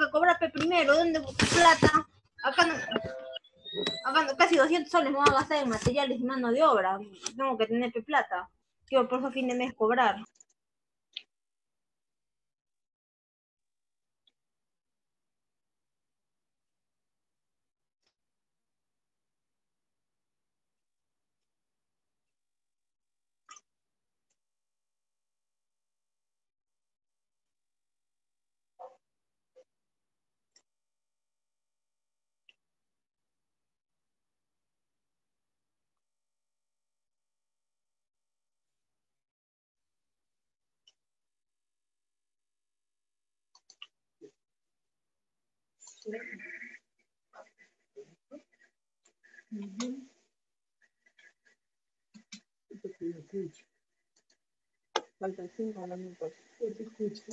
que cobrar primero. ¿Dónde plata? Acá, no, acá casi 200 soles me voy a gastar en materiales y mano de obra. Tengo que tener plata. Quiero por eso a fin de mes cobrar. Faltan 5 minutos. Yo te escucho.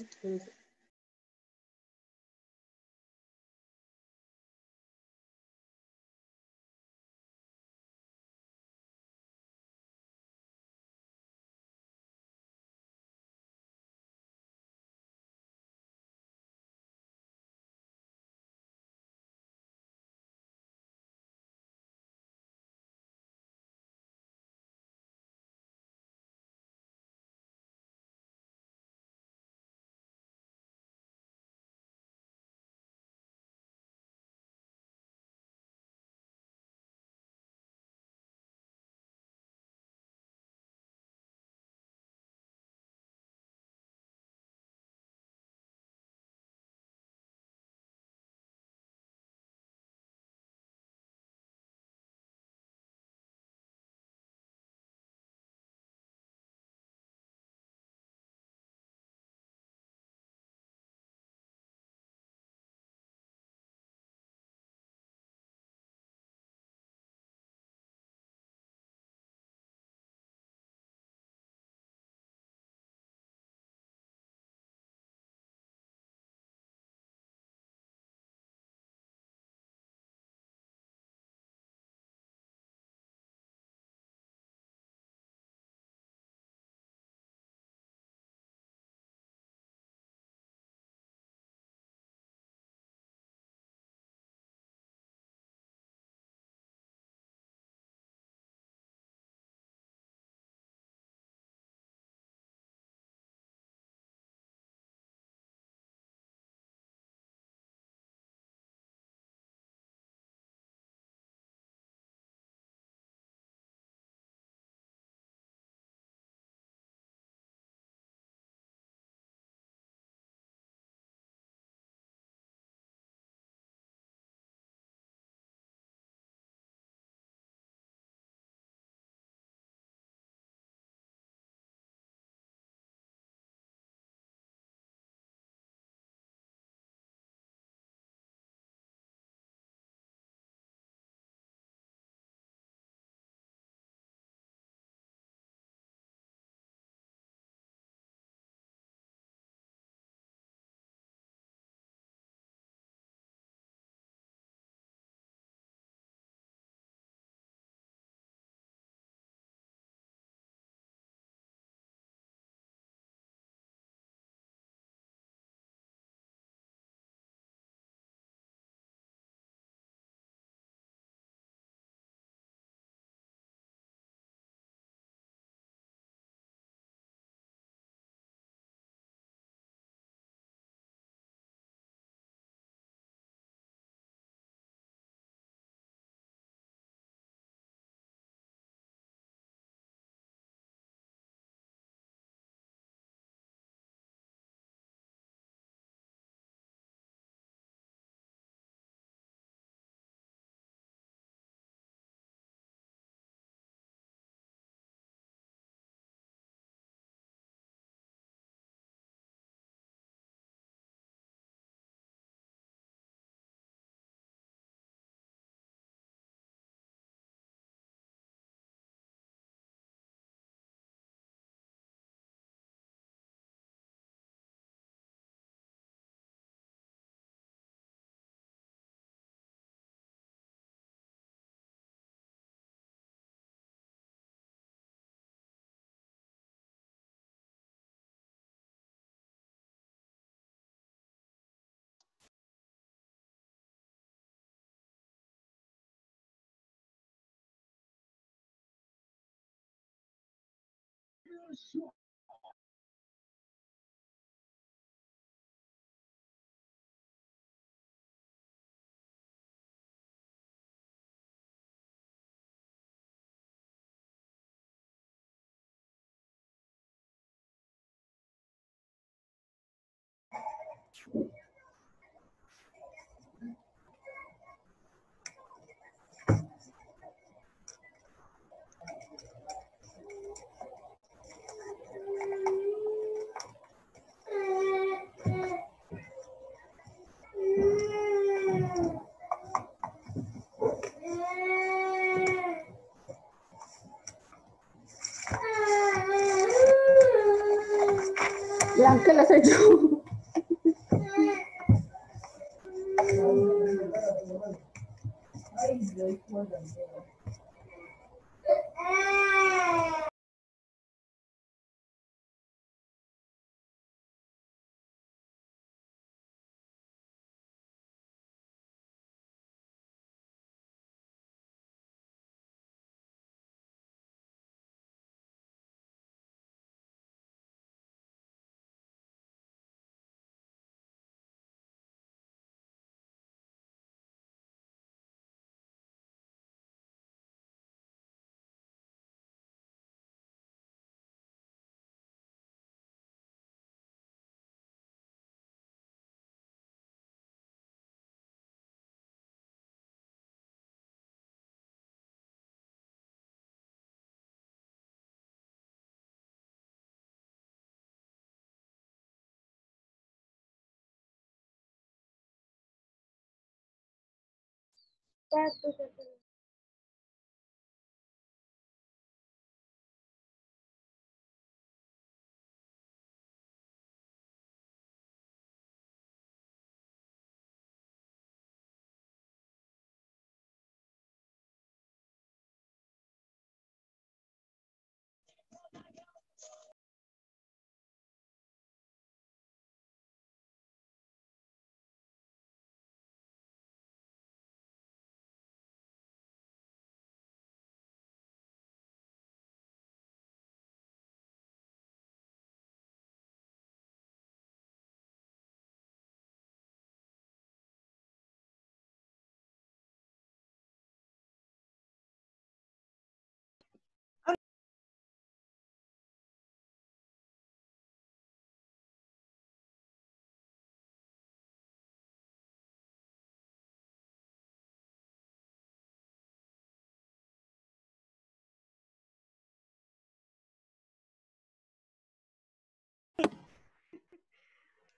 Blanca, ¿qué le has hecho?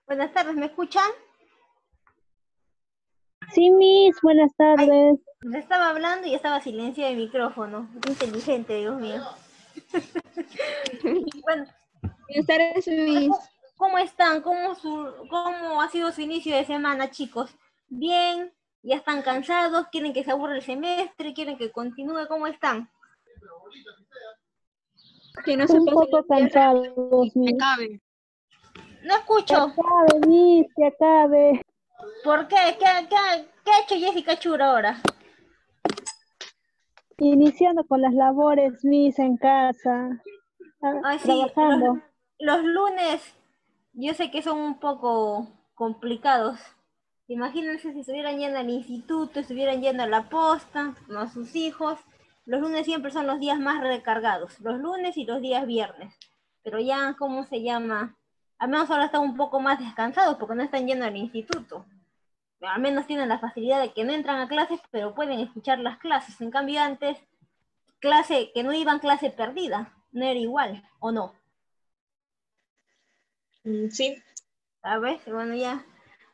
Buenas tardes, ¿me escuchan? Sí, Miss, buenas tardes. Le estaba hablando y estaba silenciado el micrófono. Qué inteligente, Dios mío. Bueno, Buenas tardes, Miss. ¿cómo están? ¿Cómo ha sido su inicio de semana, chicos? ¿Bien? ¿Ya están cansados? ¿Quieren que se aburra el semestre? ¿Quieren que continúe? ¿Cómo están? Que no se Un pase poco la tierra, cansados, Miss. acabe. No Que escucho. acabe, Miss, que acabe. ¿Por qué? ¿Qué ha hecho Jessica Chura ahora? Iniciando con las labores, Miss, en casa. Ay, sí, Trabajando. los lunes yo sé que son un poco complicados. Imagínense si estuvieran yendo al instituto, estuvieran yendo a la posta, no a sus hijos. Los lunes siempre son los días más recargados, los lunes y los días viernes. Pero ya, ¿cómo se llama? Al menos ahora están un poco más descansados porque no están yendo al instituto. Al menos tienen la facilidad de que no entran a clases, pero pueden escuchar las clases. En cambio, antes, clase que no iban, clase perdida. No era igual, ¿o no? Sí. A ver, bueno, ya.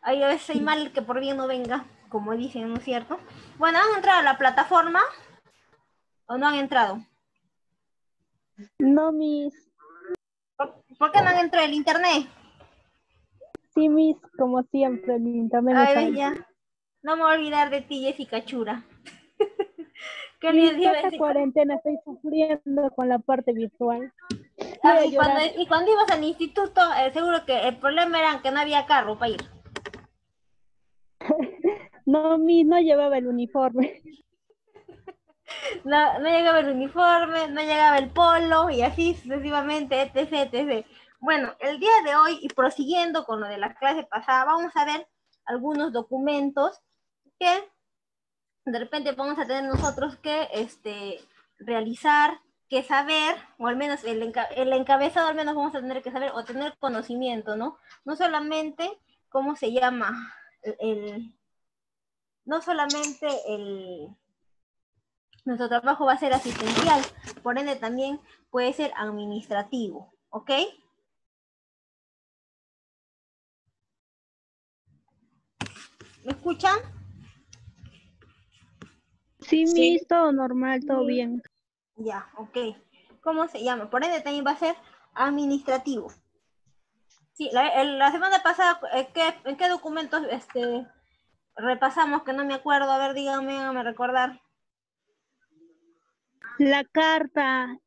Ay, a veces hay mal que por bien no venga, como dicen, ¿no es cierto? Bueno, ¿han entrado a la plataforma o no han entrado? No, Miss. ¿Por qué no han entrado el internet? Sí, Miss, como siempre, el internet me Ay, ves, falla. ya. No me voy a olvidar de ti, Jessica Chura. ¿Qué Miss, les que iba a esta decir? cuarentena estoy sufriendo con la parte virtual. Voy a Y cuando, llorar. y cuando ibas al instituto, seguro que el problema era que no había carro para ir. No, Miss, no llevaba el uniforme. No, no llegaba el uniforme, no llegaba el polo y así sucesivamente, etc, etc. Bueno, el día de hoy y prosiguiendo con lo de la clase pasada, vamos a ver algunos documentos que de repente vamos a tener nosotros que realizar, que saber, o al menos el encabezado al menos vamos a tener que saber o tener conocimiento, ¿no? No solamente, ¿cómo se llama? No solamente nuestro trabajo va a ser asistencial, por ende también puede ser administrativo, ¿ok? ¿Me escuchan? Sí, Sí. Miss, todo normal, todo bien. Ya, ok. ¿Cómo se llama? Por ende también va a ser administrativo. Sí, la semana pasada, ¿en qué documentos repasamos que no me acuerdo? A ver, díganme, háganme recordar. La carta,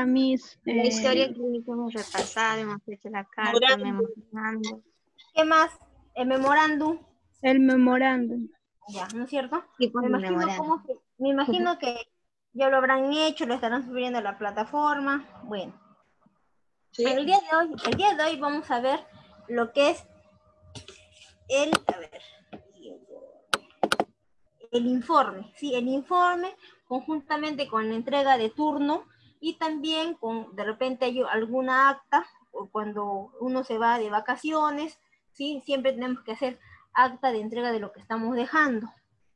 Miss. La historia clínica hemos repasado, hemos hecho la carta, Memorándum. memorando. ¿Qué más? El memorándum. El memorándum. Ya, ¿no es cierto? Tipos Me de imagino memorando. me imagino que ya lo habrán hecho, lo estarán subiendo a la plataforma. Bueno, Sí. el día de hoy vamos a ver lo que es el informe, ¿sí? El informe conjuntamente con la entrega de turno y también con de repente hay alguna acta o cuando uno se va de vacaciones, ¿sí? Siempre tenemos que hacer acta de entrega de lo que estamos dejando,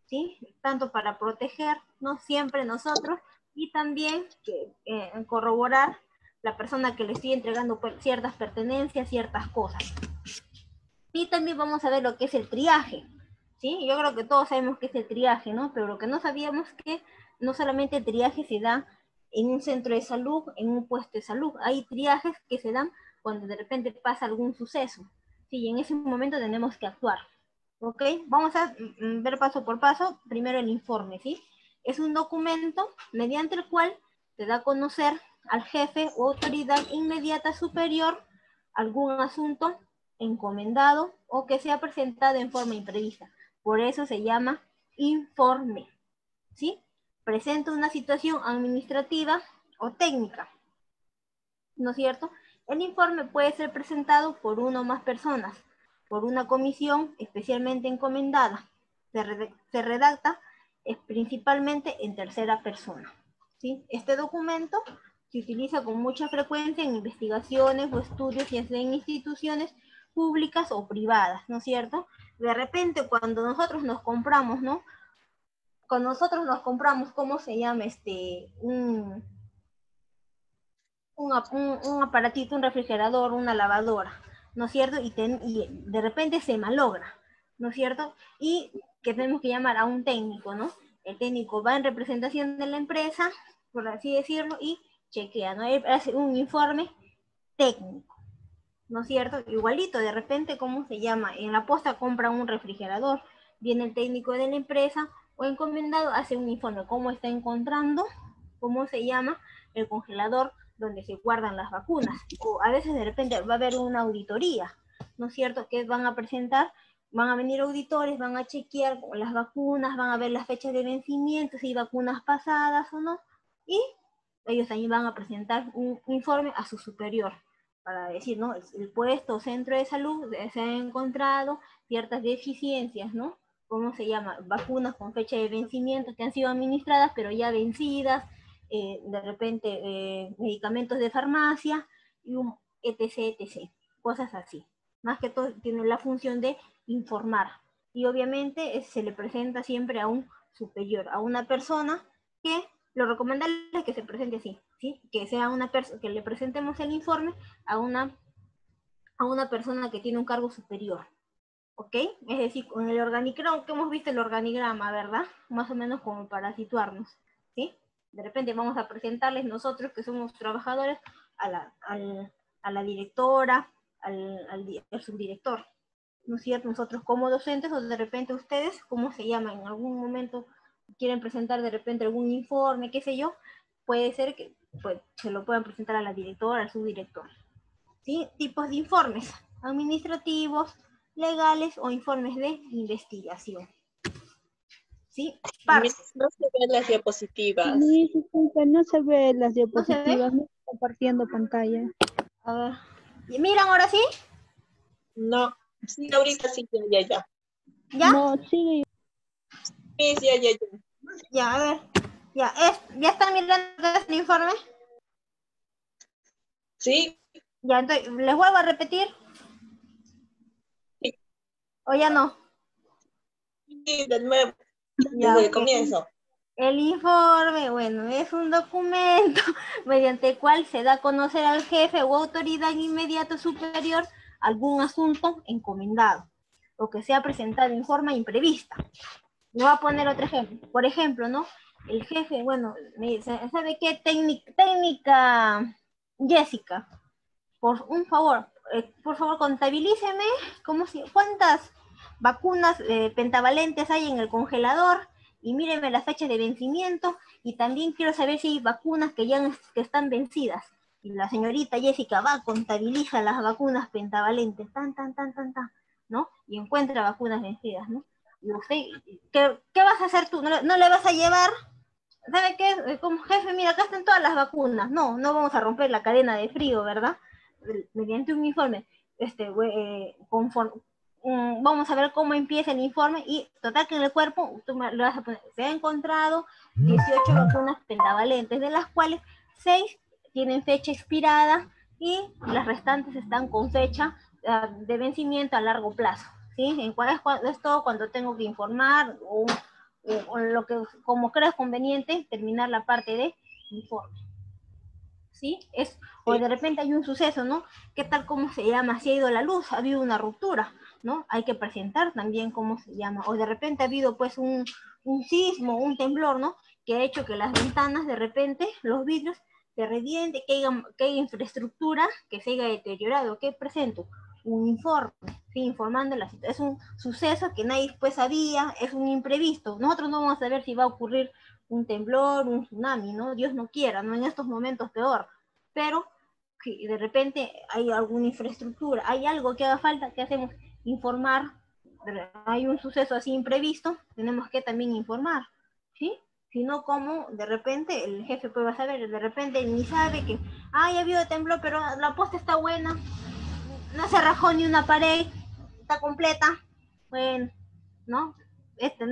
¿sí? Tanto para protegernos siempre nosotros y también corroborar la persona que le estoy entregando ciertas pertenencias, ciertas cosas. Y también vamos a ver lo que es el triaje, ¿sí? Yo creo que todos sabemos qué es el triaje, ¿no? Pero lo que no sabíamos es que no solamente el triaje se da en un centro de salud, en un puesto de salud. Hay triajes que se dan cuando de repente pasa algún suceso, ¿sí? Y en ese momento tenemos que actuar, ¿ok? Vamos a ver paso por paso. Primero el informe, ¿sí? Es un documento mediante el cual se da a conocer al jefe o autoridad inmediata superior algún asunto encomendado o que sea presentado en forma imprevista. Por eso se llama informe, ¿sí? Presenta una situación administrativa o técnica, ¿no es cierto? El informe puede ser presentado por una o más personas, por una comisión especialmente encomendada. Se redacta principalmente en tercera persona, ¿sí? Este documento se utiliza con mucha frecuencia en investigaciones o estudios, ya sea en instituciones públicas o privadas, ¿no es cierto? De repente, cuando nosotros nos compramos, ¿no? Cuando nosotros nos compramos, ¿cómo se llama? Un aparatito, un refrigerador, una lavadora, ¿no es cierto? Y de repente se malogra, ¿no es cierto? Y que tenemos que llamar a un técnico, ¿no? El técnico va en representación de la empresa, por así decirlo, y chequea, ¿no? Él hace un informe técnico, ¿no es cierto? Igualito, de repente, ¿cómo se llama? En la posta compra un refrigerador, viene el técnico de la empresa o encomendado, hace un informe, cómo está encontrando, cómo se llama el congelador donde se guardan las vacunas. O a veces de repente va a haber una auditoría, ¿no es cierto? Que van a presentar, van a venir auditores, van a chequear las vacunas, van a ver las fechas de vencimiento, si hay vacunas pasadas o no, y ellos también van a presentar un informe a su superior para decir, ¿no? El puesto o centro de salud se han encontrado ciertas deficiencias, ¿no? ¿Cómo se llama? Vacunas con fecha de vencimiento que han sido administradas, pero ya vencidas, de repente medicamentos de farmacia, y un etc, etc. Cosas así. Más que todo tiene la función de informar. Y obviamente se le presenta siempre a un superior, a una persona que lo recomendable es que se presente así, ¿sí? Que sea una persona, que le presentemos el informe a una persona que tiene un cargo superior, ¿ok? Es decir, con el organigrama, que hemos visto el organigrama, ¿verdad? Más o menos como para situarnos, ¿sí? De repente vamos a presentarles nosotros que somos trabajadores a la directora, al subdirector, ¿no es cierto? Nosotros como docentes o de repente ustedes, ¿cómo se llama? En algún momento quieren presentar de repente algún informe, qué sé yo, puede ser que pues, se lo puedan presentar a la directora, al subdirector. ¿Sí? Tipos de informes, administrativos, legales o informes de investigación. ¿sí? Miss, no se ven las diapositivas. Miss, disculpe, no se ve las ¿No se ve? diapositivas, no estoy compartiendo pantalla. A ver. ¿Y miran ahora sí? No, sí, ahorita sí, ya. ¿Ya? No, sigue. Miss, ya. Ya, a ver. ¿Ya están mirando el informe? Sí, Ya, entonces, ¿les vuelvo a repetir? sí, ¿O ya no? de nuevo, Ya, desde el ok. comienzo. El informe, bueno, es un documento mediante el cual se da a conocer al jefe o autoridad inmediato superior algún asunto encomendado o que sea presentado en forma imprevista. Le voy a poner otro ejemplo. Por ejemplo, ¿no? El jefe, bueno, me dice, ¿sabe qué? Técnica Jessica, por favor, contabilíceme cuántas vacunas pentavalentes hay en el congelador y míreme las fechas de vencimiento y también quiero saber si hay vacunas que están vencidas. Y la señorita Jessica va, contabiliza las vacunas pentavalentes, ¿no? Y encuentra vacunas vencidas, ¿no? Y usted, ¿qué vas a hacer tú? ¿No le vas a llevar? ¿Sabe qué? Como jefe, mira, acá están todas las vacunas. No vamos a romper la cadena de frío, ¿verdad? Mediante un informe, vamos a ver cómo empieza el informe y total que en el cuerpo le vas a poner, se ha encontrado 18 vacunas pentavalentes, de las cuales 6 tienen fecha expirada y las restantes están con fecha de vencimiento a largo plazo. ¿Sí? En cuál es todo cuando tengo que informar o lo que como creas conveniente terminar la parte de informe. ¿Sí? O de repente hay un suceso, ¿no? ¿Qué tal cómo se llama? Si ha ido la luz, ha habido una ruptura, ¿no? Hay que presentar también cómo se llama. O de repente ha habido pues un sismo, un temblor, ¿no? Que ha hecho que las ventanas de repente, los vidrios, se revienten, que haya infraestructura que se haya deteriorado. ¿Qué presento? Un informe, ¿sí? Informando la situación. Es un suceso que nadie pues sabía, es un imprevisto. Nosotros no vamos a saber si va a ocurrir un temblor, un tsunami, ¿no? Dios no quiera, ¿no? En estos momentos peor. Pero si de repente hay alguna infraestructura, hay algo que haga falta, ¿qué hacemos? Informar. Hay un suceso así imprevisto, tenemos que también informar, ¿sí? Si no, como de repente el jefe puede saber, de repente ni sabe que, ya ha habido temblor, pero la posta está buena, no se rajó ni una pared, está completa, bueno, ¿no? Esa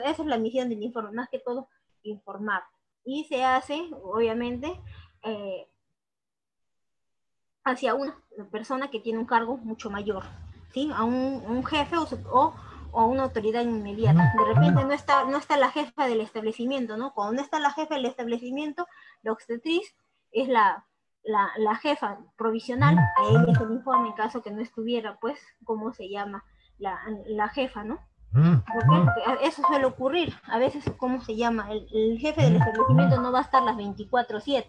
es la misión del informe, más que todo informar. Y se hace, obviamente, hacia una persona que tiene un cargo mucho mayor, ¿sí? A un jefe o a una autoridad inmediata. De repente no está la jefa del establecimiento, ¿no? Cuando no está la jefa del establecimiento, la obstetriz es la jefa provisional, a ella es el informe en caso que no estuviera, pues, ¿cómo se llama? La jefa, ¿no? Porque eso suele ocurrir. A veces, ¿cómo se llama? El jefe del establecimiento no va a estar las 24/7,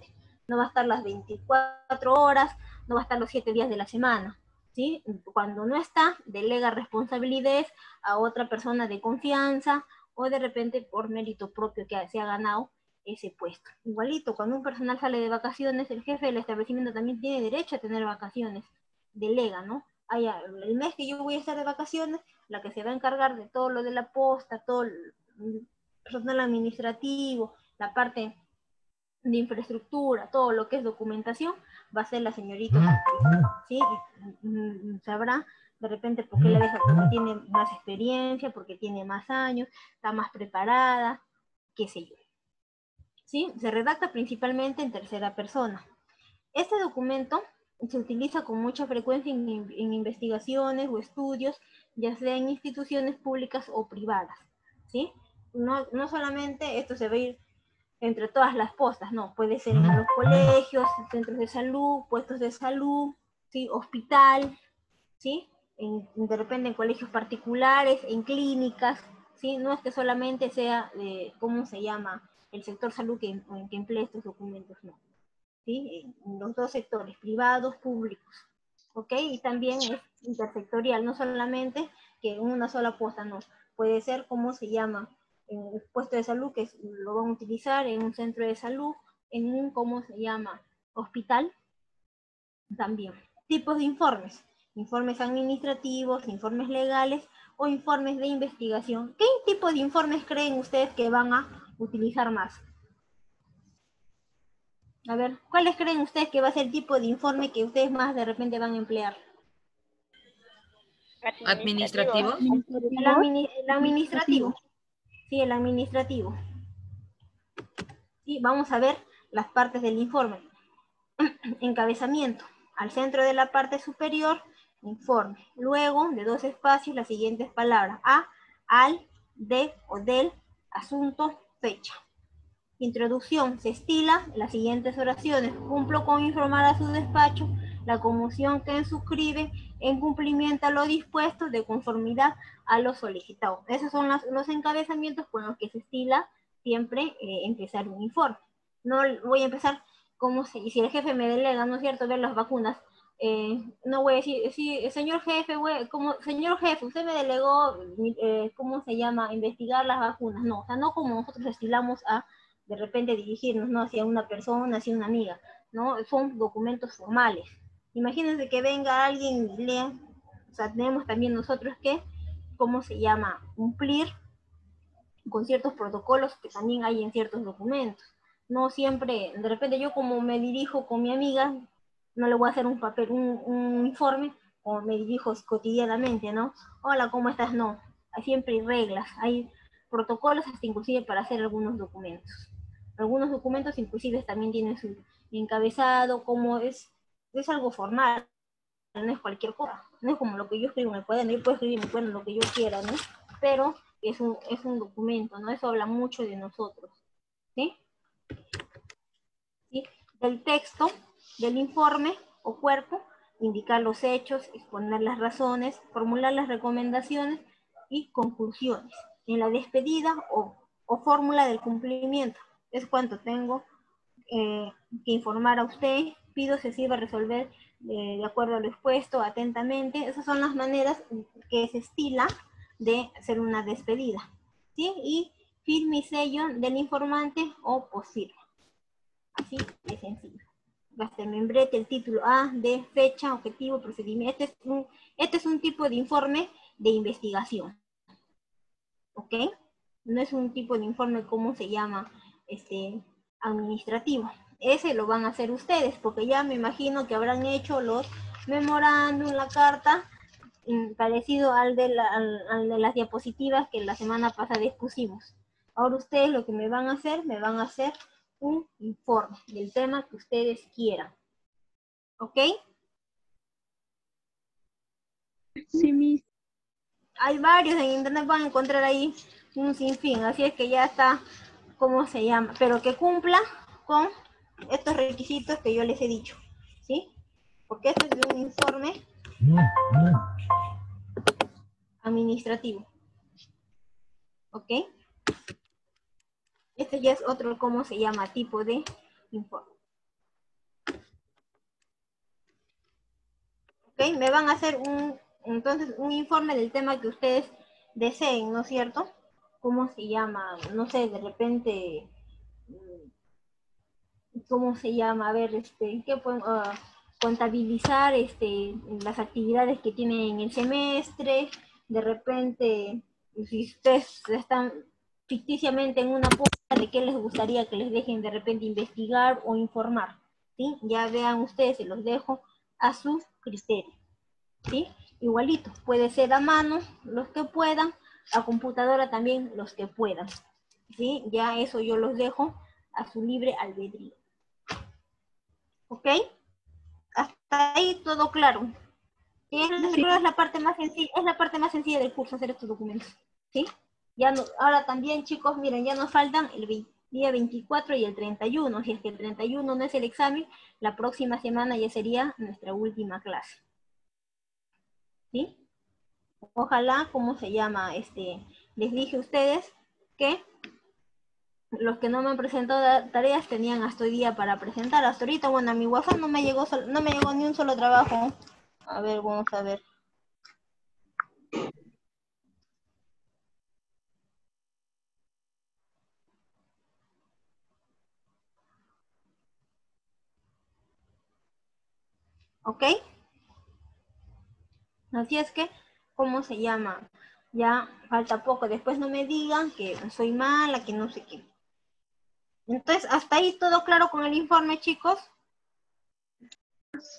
no va a estar las 24 horas, no va a estar los 7 días de la semana. ¿Sí? Cuando no está, delega responsabilidades a otra persona de confianza o de repente por mérito propio que se ha ganado ese puesto. Igualito, cuando un personal sale de vacaciones, el jefe del establecimiento también tiene derecho a tener vacaciones. Delega, ¿no? El mes que yo voy a estar de vacaciones, la que se va a encargar de todo lo de la posta, todo el personal administrativo, la parte de infraestructura, todo lo que es documentación, va a ser la señorita, ¿sí? Sabrá de repente por qué la deja, porque tiene más experiencia, porque tiene más años, está más preparada, qué sé yo. ¿Sí? Se redacta principalmente en tercera persona. Este documento se utiliza con mucha frecuencia en investigaciones o estudios, ya sea en instituciones públicas o privadas, ¿sí? No solamente esto se va a ir entre todas las postas, no, puede ser en los colegios, centros de salud, puestos de salud, ¿sí? Hospital, ¿sí? De repente en colegios particulares, en clínicas, ¿sí? No es que solamente sea de, ¿cómo se llama? El sector salud que emplea estos documentos, no. ¿Sí? En los dos sectores, privados, públicos, ¿ok? Y también es intersectorial, no solamente que en una sola posta, no. Puede ser, ¿cómo se llama? En un puesto de salud, que lo van a utilizar en un centro de salud, en un, ¿cómo se llama? Hospital, también. Tipos de informes. informes administrativos, informes legales o informes de investigación. ¿Qué tipo de informes creen ustedes que van a utilizar más? A ver, ¿cuáles creen ustedes que va a ser el tipo de informe que ustedes más de repente van a emplear? Administrativo. El administrativo. Sí, el administrativo. Sí, vamos a ver las partes del informe. Encabezamiento. Al centro de la parte superior, informe. Luego, de 2 espacios, las siguientes palabras. A, al, de o del, asunto, fecha. Introducción. Se estila las siguientes oraciones. Cumplo con informar a su despacho la comisión que suscribe en cumplimiento a lo dispuesto de conformidad a lo solicitado. Esos son los encabezamientos con los que se estila siempre empezar un informe. No voy a empezar como si el jefe me delega, ¿no es cierto?, ver las vacunas. No voy a decir, sí, señor jefe, señor jefe, usted me delegó, ¿cómo se llama?, investigar las vacunas. No, o sea, no como nosotros estilamos a de repente dirigirnos, ¿no?, hacia una persona, hacia una amiga, ¿no? Son documentos formales. Imagínense que venga alguien y lea, o sea, tenemos también nosotros que, ¿cómo se llama?, cumplir con ciertos protocolos que también hay en ciertos documentos. No siempre, de repente yo como me dirijo con mi amiga, no le voy a hacer un papel, un informe, o me dirijo cotidianamente, ¿no? Hola, ¿cómo estás? No, siempre hay reglas, hay protocolos hasta inclusive para hacer algunos documentos. Algunos documentos inclusive también tienen su encabezado, como es algo formal, no es cualquier cosa, no es como lo que yo escribo en el cuaderno, yo puedo escribir en el cuaderno lo que yo quiera, ¿no? Pero es un documento, ¿no? Eso habla mucho de nosotros, ¿sí? ¿Sí? Del texto, del informe o cuerpo, indicar los hechos, exponer las razones, formular las recomendaciones y conclusiones. En la despedida o fórmula del cumplimiento, es cuanto tengo que informar a usted, pido se sirva a resolver de acuerdo a lo expuesto, atentamente. Esas son las maneras que se estila de hacer una despedida, ¿sí? Y firme y sello del informante o posfirma. Así de sencillo. Basta el membrete, el título A, de fecha, objetivo, procedimiento. Este es un tipo de informe de investigación. ¿Ok? No es un tipo de informe, ¿cómo se llama? Administrativo. Ese lo van a hacer ustedes, porque ya me imagino que habrán hecho los memorándum, la carta, parecido al de las diapositivas que la semana pasada expusimos. Ahora ustedes lo que me van a hacer un informe del tema que ustedes quieran. ¿Ok? Sí, mis. Hay varios en internet, van a encontrar ahí un sinfín, así es que ya está, ¿cómo se llama? Pero que cumpla con estos requisitos que yo les he dicho, ¿sí? Porque este es un informe administrativo. ¿Ok? Este ya es otro, ¿cómo se llama? Tipo de informe. ¿Ok? Me van a hacer entonces un informe del tema que ustedes deseen, ¿no es cierto? ¿Cómo se llama? No sé, de repente, ¿cómo se llama? A ver, ¿qué pueden contabilizar las actividades que tienen en el semestre? De repente, si ustedes están ficticiamente en una puerta, ¿de qué les gustaría que les dejen de repente investigar o informar? ¿Sí? Ya vean ustedes, se los dejo a su criterio. ¿Sí? Igualito, puede ser a mano los que puedan, a computadora también los que puedan. ¿Sí? Ya eso yo los dejo a su libre albedrío. ¿Ok? Hasta ahí todo claro. Y creo es la parte más sencilla, es la parte más sencilla del curso hacer estos documentos. ¿Sí? Ya no, ahora también, chicos, miren, ya nos faltan el día 24 y el 31. Si es que el 31 no es el examen, la próxima semana ya sería nuestra última clase. ¿Sí? Ojalá, ¿cómo se llama? Les dije a ustedes que los que no me han presentado tareas tenían hasta hoy día para presentar. Hasta ahorita, bueno, a mi WhatsApp no me llegó ni un solo trabajo. A ver, vamos a ver. ¿Ok? Así es que, ¿cómo se llama? Ya falta poco, después no me digan que soy mala, que no sé qué. Entonces, hasta ahí todo claro con el informe, chicos.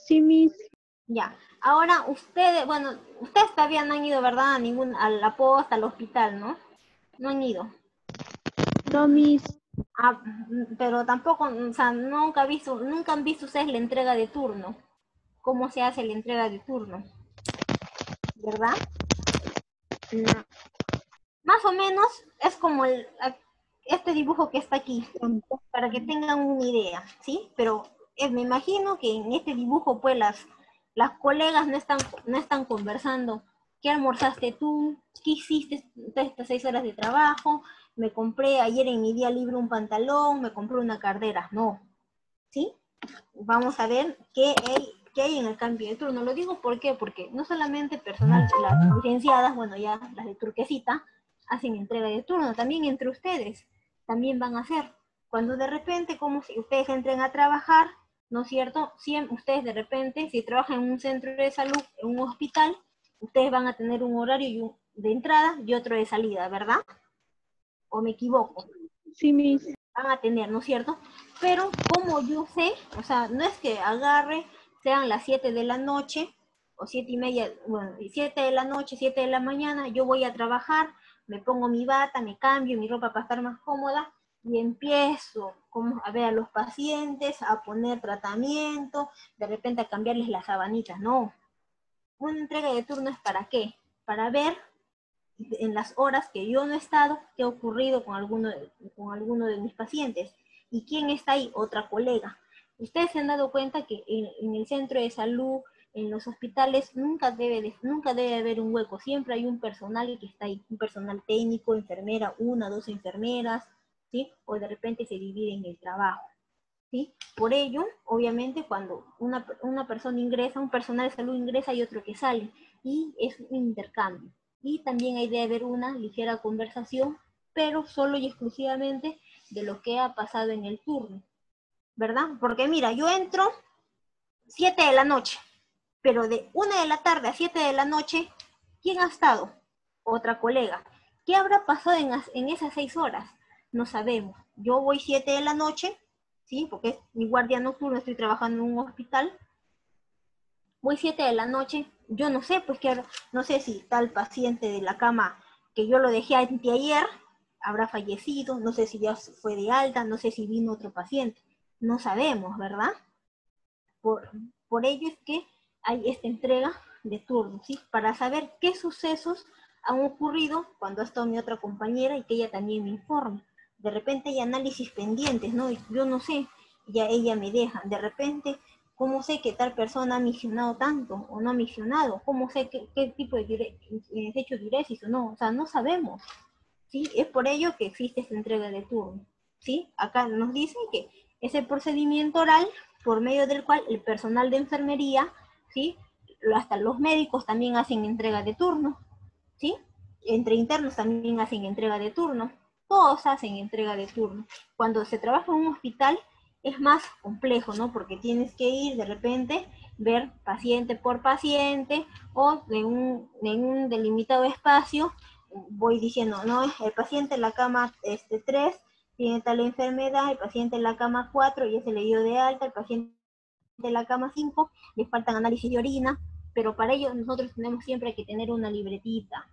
Sí, Miss. Ya, ahora ustedes, bueno, ustedes todavía no han ido, ¿verdad? A la posta, al hospital, ¿no? No han ido. No, Miss. Ah, pero tampoco, o sea, nunca han visto ustedes la entrega de turno. ¿Cómo se hace la entrega de turno? ¿Verdad? No. Más o menos es como este dibujo que está aquí, para que tengan una idea, ¿sí? Pero me imagino que en este dibujo, pues, las colegas no están conversando. ¿Qué almorzaste tú? ¿Qué hiciste estas 6 horas de trabajo? Me compré ayer en mi día libre un pantalón, me compré una cartera. No, ¿sí? Vamos a ver qué hay en el cambio de turno. Lo digo ¿por qué? Porque no solamente personal, las licenciadas, bueno, ya las de turquesita, hacen entrega de turno, también entre ustedes, también van a hacer. Cuando de repente, como si ustedes entren a trabajar, ¿no es cierto? Ustedes de repente, si trabajan en un centro de salud, en un hospital, ustedes van a tener un horario de entrada y otro de salida, ¿verdad? ¿O me equivoco? Sí, Miss. Van a tener, ¿no es cierto? Pero como yo sé, o sea, no es que agarre, sean las 7 de la noche, o 7:30, bueno, 7 de la noche, 7 de la mañana, yo voy a trabajar, me pongo mi bata, me cambio mi ropa para estar más cómoda, y empiezo a ver a los pacientes, a poner tratamiento, de repente a cambiarles las sabanitas, no. Una entrega de turno es ¿para qué? Para ver en las horas que yo no he estado, qué ha ocurrido con alguno de mis pacientes. ¿Y quién está ahí? Otra colega. Ustedes se han dado cuenta que en el centro de salud, en los hospitales, nunca debe haber un hueco. Siempre hay un personal que está ahí, un personal técnico, enfermera, 1, 2 enfermeras, ¿sí? O de repente se dividen el trabajo, ¿sí? Por ello, obviamente, cuando una persona ingresa, un personal de salud ingresa y otro que sale, y es un intercambio. Y también hay de haber una ligera conversación, pero solo y exclusivamente de lo que ha pasado en el turno, ¿verdad? Porque mira, yo entro 7 de la noche, pero de 1 de la tarde a 7 de la noche, ¿quién ha estado? Otra colega. ¿Qué habrá pasado en esas 6 horas? No sabemos. Yo voy 7 de la noche, ¿sí? Porque es mi guardia nocturno, estoy trabajando en un hospital. Voy 7 de la noche, yo no sé, pues que no sé si tal paciente de la cama que yo lo dejé anteayer habrá fallecido, no sé si ya fue de alta, no sé si vino otro paciente. No sabemos, ¿verdad? Por, por ello es que hay esta entrega de turno, ¿sí? Para saber qué sucesos han ocurrido cuando ha estado mi otra compañera y que ella también me informe. De repente hay análisis pendientes, ¿no? Yo no sé, ya ella me deja. De repente, ¿cómo sé que tal persona ha misionado tanto o no ha misionado? ¿Cómo sé qué tipo de hecho diuresis o no? O sea, no sabemos, ¿sí? Es por ello que existe esta entrega de turno, ¿sí? Acá nos dicen que es el procedimiento oral por medio del cual el personal de enfermería, ¿sí? Hasta los médicos también hacen entrega de turno, ¿sí? Entre internos también hacen entrega de turno, todos hacen entrega de turno. Cuando se trabaja en un hospital es más complejo, ¿no? Porque tienes que ir de repente, ver paciente por paciente o en un delimitado espacio, voy diciendo, no, el paciente en la cama 3 tiene tal enfermedad, el paciente en la cama 4 ya se le dio de alta, el paciente en la cama 5 le faltan análisis de orina, pero para ello nosotros tenemos siempre que tener una libretita,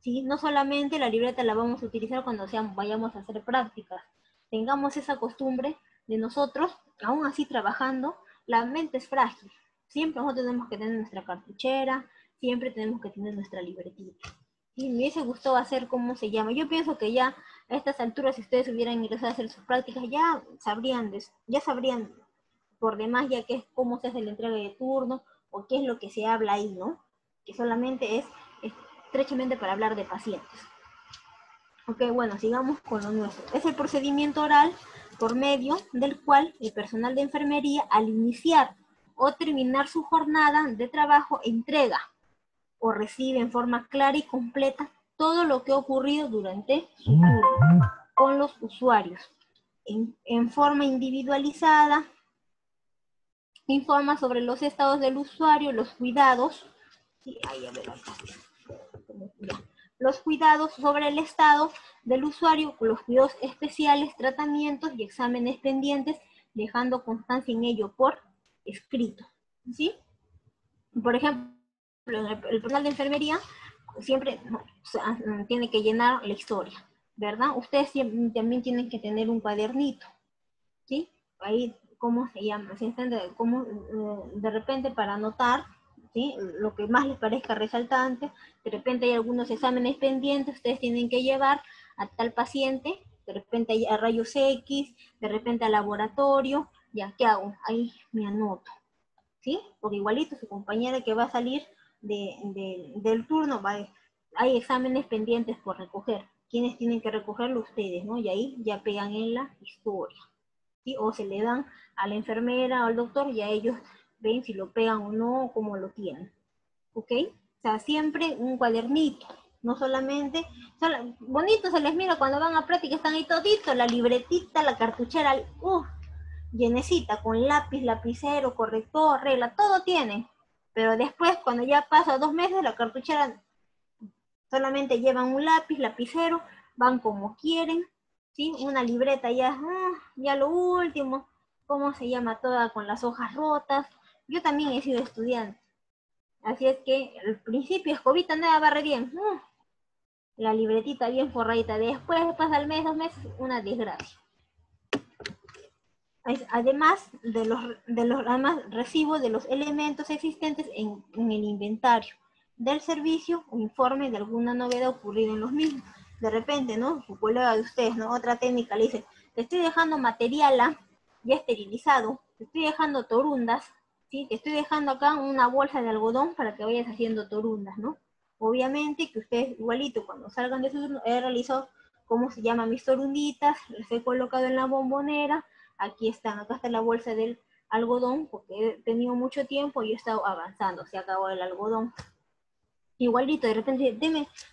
¿sí? No solamente la libreta la vamos a utilizar cuando vayamos a hacer prácticas, tengamos esa costumbre de nosotros, aún así trabajando, la mente es frágil, siempre nosotros tenemos que tener nuestra cartuchera, siempre tenemos que tener nuestra libretita. Sí, me hubiese gustado hacer cómo se llama. Yo pienso que ya a estas alturas, si ustedes hubieran ingresado a hacer sus prácticas, ya sabrían por demás ya qué es cómo se hace la entrega de turno o qué es lo que se habla ahí, ¿no? Que solamente es estrechamente para hablar de pacientes. Ok, bueno, sigamos con lo nuestro. Es el procedimiento oral por medio del cual el personal de enfermería, al iniciar o terminar su jornada de trabajo, entrega o recibe en forma clara y completa todo lo que ha ocurrido durante su turno con los usuarios, en forma individualizada, informa sobre los estados del usuario, los cuidados, Sí, ahí a ver acá. Ya. Los cuidados sobre el estado del usuario, los cuidados especiales, tratamientos y exámenes pendientes, dejando constancia en ello por escrito. ¿Sí? Por ejemplo, el personal de enfermería siempre tiene que llenar la historia, ¿verdad? Ustedes también tienen que tener un cuadernito, ¿sí? Ahí, ¿cómo se llama? ¿Sí? Como, de repente para anotar, ¿sí? Lo que más les parezca resaltante. De repente hay algunos exámenes pendientes, ustedes tienen que llevar a tal paciente, de repente a rayos X, de repente al laboratorio, ya, ¿qué hago? Ahí me anoto, ¿sí? Porque igualito su compañera que va a salir del turno, hay exámenes pendientes por recoger. ¿Quiénes tienen que recogerlo? Ustedes, ¿no? Y ahí ya pegan en la historia, ¿sí? O se le dan a la enfermera o al doctor y a ellos ven si lo pegan o no, cómo lo tienen, ¿ok? O sea, siempre un cuadernito, no solamente, bonito se les mira cuando van a práctica, están ahí toditos, la libretita, la cartuchera, llenecita, con lápiz, lapicero, corrector, regla, todo tienen. Pero después, cuando ya pasa 2 meses, la cartuchera solamente llevan un lápiz, lapicero, van como quieren, ¿sí? Una libreta ya lo último, ¿cómo se llama? Toda con las hojas rotas. Yo también he sido estudiante. Así es que al principio escobita nada barre bien. La libretita bien forradita. Después pasa el mes, 2 meses, una desgracia. Además además recibo de los elementos existentes en el inventario del servicio o informe de alguna novedad ocurrida en los mismos. De repente, ¿no? Su colega de ustedes, ¿no? Otra técnica le dice, te estoy dejando material ya esterilizado, te estoy dejando torundas, ¿sí? Te estoy dejando acá una bolsa de algodón para que vayas haciendo torundas, ¿no? Obviamente que ustedes igualito cuando salgan de su turno, he realizado, ¿cómo se llama? Mis torunditas, las he colocado en la bombonera. Aquí están, acá está la bolsa del algodón, porque he tenido mucho tiempo y he estado avanzando, se acabó el algodón. Igualito, de repente,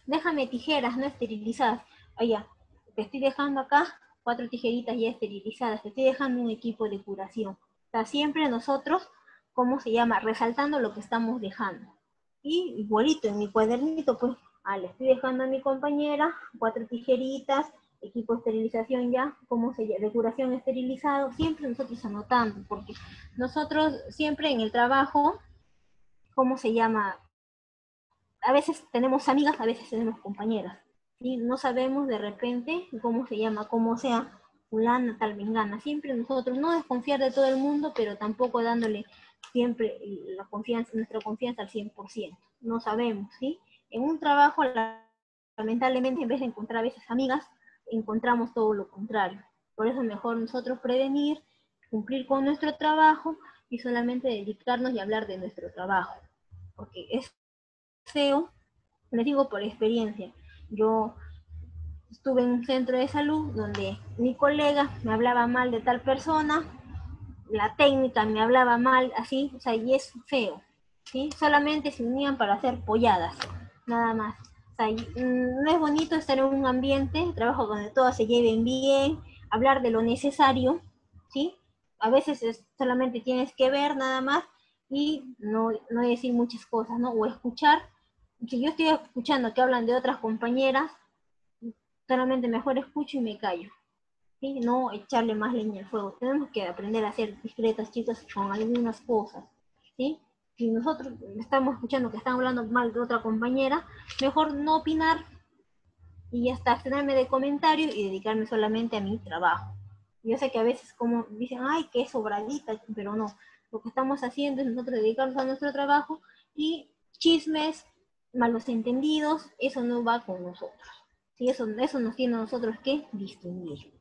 déjame tijeras no esterilizadas. Allá, te estoy dejando acá 4 tijeritas ya esterilizadas, te estoy dejando un equipo de curación. O sea, siempre nosotros, ¿cómo se llama? Resaltando lo que estamos dejando. Y igualito, en mi cuadernito, pues, le estoy dejando a mi compañera 4 tijeritas, equipo de esterilización ya, ¿cómo se llama? De curación esterilizado, siempre nosotros anotando, porque nosotros siempre en el trabajo, ¿cómo se llama? A veces tenemos amigas, a veces tenemos compañeras, ¿sí? No sabemos de repente cómo se llama, cómo sea fulana, tal vengana. Siempre nosotros no desconfiar de todo el mundo, pero tampoco dándole siempre nuestra confianza al 100%. No sabemos, ¿sí? En un trabajo, lamentablemente, en vez de encontrar a veces amigas, encontramos todo lo contrario. Por eso mejor nosotros prevenir, cumplir con nuestro trabajo y solamente dedicarnos y hablar de nuestro trabajo. Porque es feo, les digo por experiencia. Yo estuve en un centro de salud donde mi colega me hablaba mal de tal persona, la técnica me hablaba mal, así, o sea, y es feo, ¿sí? Solamente se unían para hacer polladas, nada más. O sea, no es bonito estar en un ambiente, trabajo donde todos se lleven bien, hablar de lo necesario, ¿sí? A veces solamente tienes que ver nada más y no decir muchas cosas, ¿no? O escuchar. Si yo estoy escuchando que hablan de otras compañeras, solamente mejor escucho y me callo, ¿sí? No echarle más leña al fuego. Tenemos que aprender a ser discretas, chicas, con algunas cosas, ¿sí? Si nosotros estamos escuchando que están hablando mal de otra compañera, mejor no opinar y hasta abstenerme de comentarios y dedicarme solamente a mi trabajo. Yo sé que a veces como dicen, ay, qué sobradita, pero no. Lo que estamos haciendo es nosotros dedicarnos a nuestro trabajo y chismes, malos entendidos, eso no va con nosotros. ¿Sí? Eso nos tiene a nosotros que distinguir.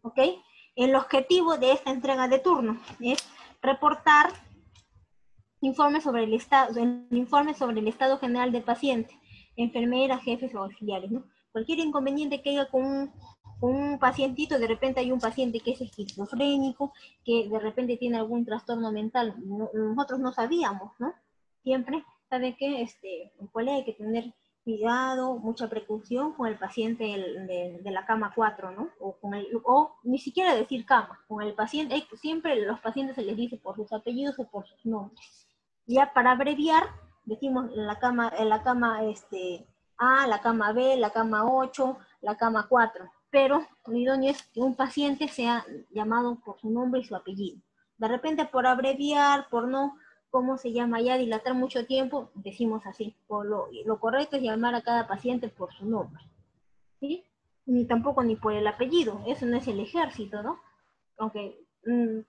¿Ok? El objetivo de esta entrega de turno es reportar el informe sobre el estado general del paciente, enfermeras, jefes o auxiliares, ¿no? Cualquier inconveniente que haya con un pacientito, de repente hay un paciente que es esquizofrénico, que de repente tiene algún trastorno mental, nosotros no sabíamos, ¿no? Siempre, ¿sabe qué? En colegio hay que tener cuidado, mucha precaución con el paciente de la cama 4, ¿no? O ni siquiera decir cama, con el paciente, siempre los pacientes se les dice por sus apellidos o por sus nombres. Ya para abreviar, decimos la cama A, la cama B, la cama 8, la cama 4, pero lo idóneo es que un paciente sea llamado por su nombre y su apellido. De repente por abreviar, por no, ¿cómo se llama ya? Dilatar mucho tiempo, decimos así. Lo correcto es llamar a cada paciente por su nombre, ¿sí? Ni tampoco ni por el apellido, eso no es el ejército, ¿no? Aunque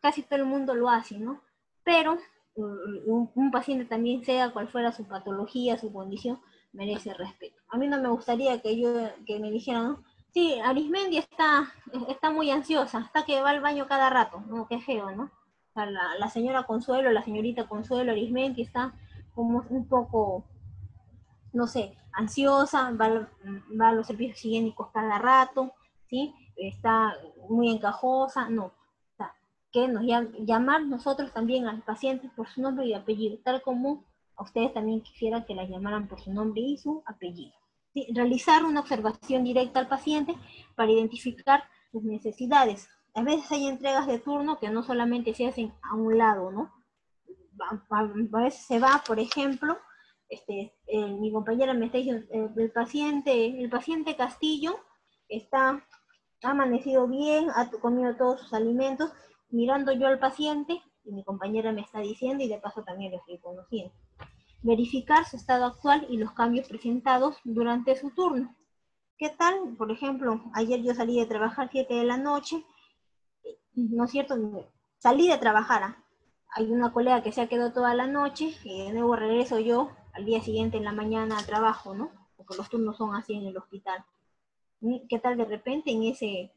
casi todo el mundo lo hace, ¿no? Pero un paciente también, sea cual fuera su patología, su condición, merece respeto. A mí no me gustaría que me dijeran, ¿no? Sí, Arismendi está muy ansiosa, está que va al baño cada rato, ¿no? Qué feo, ¿no? O sea, la señora Consuelo, la señorita Consuelo Arismendi está como un poco, no sé, ansiosa, va a los servicios higiénicos cada rato, ¿sí? Está muy encajosa, no. O sea, que nos llamar nosotros también al paciente por su nombre y apellido, tal como a ustedes también quisieran que la llamaran por su nombre y su apellido. ¿Sí? Realizar una observación directa al paciente para identificar sus necesidades. A veces hay entregas de turno que no solamente se hacen a un lado, ¿no? A veces se va, por ejemplo, mi compañera me está diciendo, el paciente Castillo ha amanecido bien, ha comido todos sus alimentos, mirando yo al paciente, y mi compañera me está diciendo, y de paso también lo estoy conociendo. Verificar su estado actual y los cambios presentados durante su turno. ¿Qué tal? Por ejemplo, ayer yo salí de trabajar 7 de la noche, ¿no es cierto? Salí de trabajar, hay una colega que se ha quedado toda la noche, y de nuevo regreso yo al día siguiente en la mañana al trabajo, ¿no? Porque los turnos son así en el hospital. ¿Qué tal de repente en ese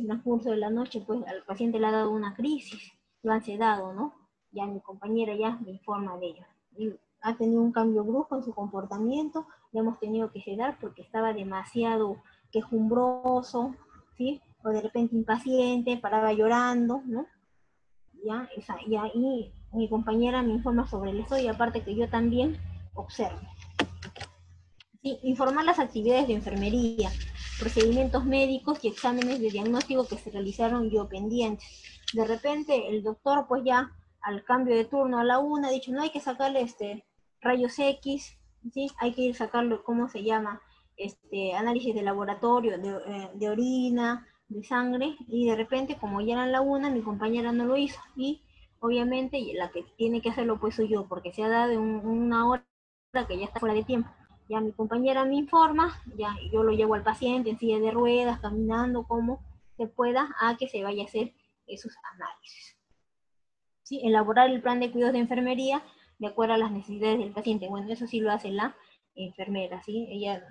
transcurso de la noche, pues al paciente le ha dado una crisis, lo han sedado, ¿no? Ya mi compañera ya me informa de ello. Y ha tenido un cambio brusco en su comportamiento, le hemos tenido que sedar porque estaba demasiado quejumbroso, ¿sí? O de repente impaciente, paraba llorando, ¿no? Y ahí mi compañera me informa sobre eso, y aparte que yo también observo. Sí, informar las actividades de enfermería, procedimientos médicos y exámenes de diagnóstico que se realizaron yo pendientes. De repente el doctor, pues ya al cambio de turno a la 1 ha dicho, no, hay que sacarle rayos X, ¿sí? Hay que ir a sacarlo, ¿cómo se llama? Análisis de laboratorio, de orina, de sangre, y de repente, como ya era la 1, mi compañera no lo hizo, y obviamente la que tiene que hacerlo pues soy yo, porque se ha dado una hora que ya está fuera de tiempo. Ya mi compañera me informa, ya yo lo llevo al paciente en silla de ruedas, caminando como se pueda, a que se vaya a hacer esos análisis. ¿Sí? Elaborar el plan de cuidados de enfermería de acuerdo a las necesidades del paciente. Bueno, eso sí lo hace la enfermera, ¿sí? Ella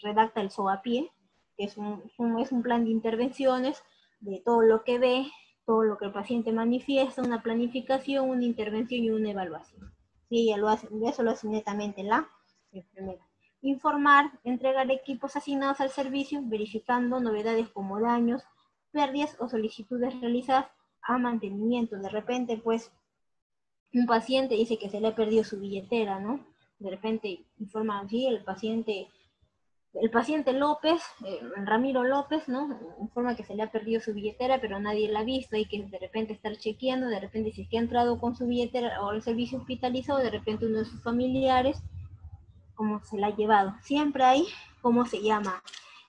redacta el SOAPIE, que es un plan de intervenciones de todo lo que ve, todo lo que el paciente manifiesta, una planificación, una intervención y una evaluación. Sí, ella lo hace, eso lo hace netamente la enfermera. Informar, entregar equipos asignados al servicio, verificando novedades como daños, pérdidas o solicitudes realizadas a mantenimiento. De repente, pues, un paciente dice que se le ha perdido su billetera, ¿no? De repente informa así el paciente López, Ramiro López, ¿no? Informa que se le ha perdido su billetera, pero nadie la ha visto, hay que de repente estar chequeando, de repente si es que ha entrado con su billetera o el servicio hospitalizado, de repente uno de sus familiares, cómo se la ha llevado. Siempre hay, ¿cómo se llama?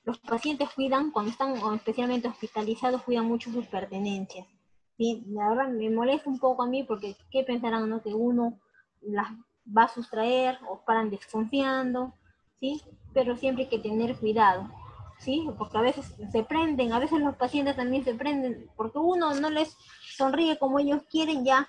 Los pacientes cuidan, cuando están especialmente hospitalizados, cuidan mucho sus pertenencias. ¿Sí? La verdad me molesta un poco a mí porque ¿qué pensarán, no? Que uno las va a sustraer o paran desconfiando, ¿sí? Pero siempre hay que tener cuidado, ¿sí? Porque a veces se prenden, a veces los pacientes también se prenden, porque uno no les sonríe como ellos quieren, ya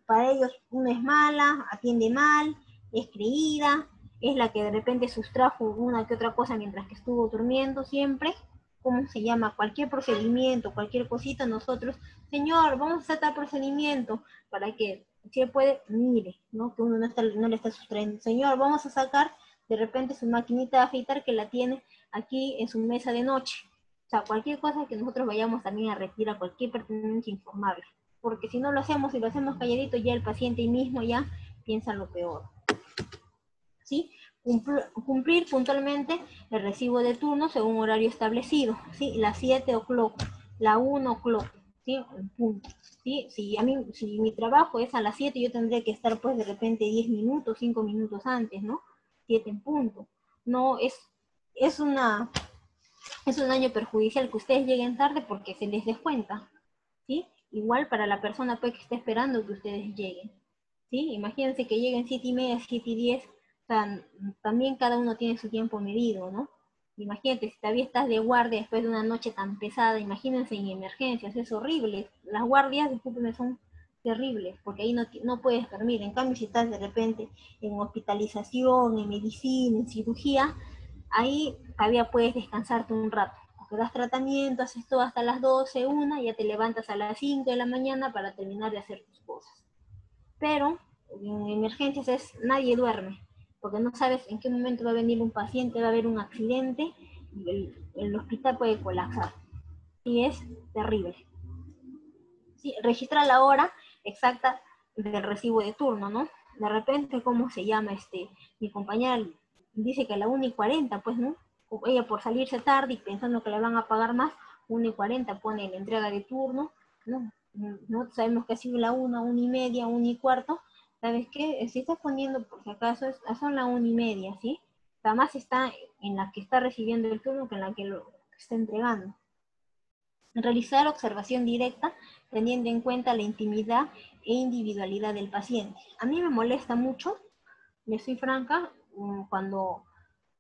para ellos uno es mala, atiende mal, es creída, es la que de repente sustrajo una que otra cosa mientras que estuvo durmiendo siempre. ¿Cómo se llama? Cualquier procedimiento, cualquier cosita, nosotros, señor, vamos a hacer tal procedimiento para que, si puede, mire, ¿no? Que uno no le está sustrayendo. Señor, vamos a sacar de repente su maquinita de afeitar que la tiene aquí en su mesa de noche. O sea, cualquier cosa que nosotros vayamos también a retirar, cualquier pertenencia informable. Porque si no lo hacemos, si lo hacemos calladito, ya el paciente mismo ya piensa lo peor. ¿Sí? Cumplir puntualmente el recibo de turno según horario establecido, ¿sí? La 7 o'clock, la 1 o'clock, ¿sí? En punto, ¿sí? Si mi trabajo es a las 7, yo tendría que estar pues de repente 10 minutos, 5 minutos antes, ¿no? 7 en punto. No, es una, es un daño perjudicial que ustedes lleguen tarde porque se les descuenta, ¿sí? Igual para la persona pues que está esperando que ustedes lleguen, ¿sí? Imagínense que lleguen 7:30, 7:10, o sea, también cada uno tiene su tiempo medido, ¿no? Imagínate, si todavía estás de guardia después de una noche tan pesada, imagínense en emergencias, es horrible. Las guardias, discúlpenme, son terribles, porque ahí no puedes dormir. En cambio, si estás de repente en hospitalización, en medicina, en cirugía, ahí todavía puedes descansarte un rato. Porque das tratamiento, haces todo hasta las 12, 1, ya te levantas a las 5 de la mañana para terminar de hacer tus cosas. Pero en emergencias nadie duerme, porque no sabes en qué momento va a venir un paciente, va a haber un accidente, y el hospital puede colapsar. Y es terrible. Sí, registra la hora exacta del recibo de turno, ¿no? De repente, ¿cómo se llama? Mi compañera dice que a la 1:40, pues, ¿no? Ella por salirse tarde y pensando que le van a pagar más, 1:40 pone la entrega de turno, ¿no? Nosotros sabemos que ha sido la 1:30, 1:15, ¿sabes qué? Si estás poniendo, por si acaso, son la 1:30, ¿sí? Además está en la que está recibiendo el turno que en la que lo está entregando. Realizar observación directa teniendo en cuenta la intimidad e individualidad del paciente. A mí me molesta mucho, le soy franca, cuando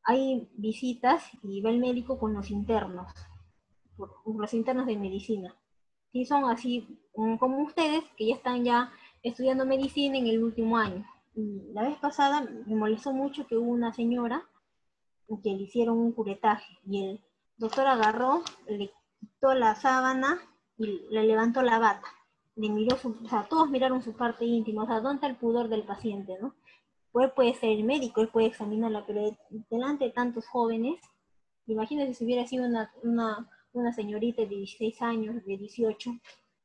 hay visitas y va el médico con los internos de medicina. Si son así como ustedes, que ya están ya estudiando medicina en el último año. Y la vez pasada me molestó mucho que hubo una señora que le hicieron un curetaje y el doctor agarró, le quitó la sábana y le levantó la bata. Le miró o sea, todos miraron su parte íntima, o sea, ¿dónde está el pudor del paciente, no? Pues puede ser el médico, él puede examinarla, pero delante de tantos jóvenes, imagínense si hubiera sido una señorita de 16 años, de 18,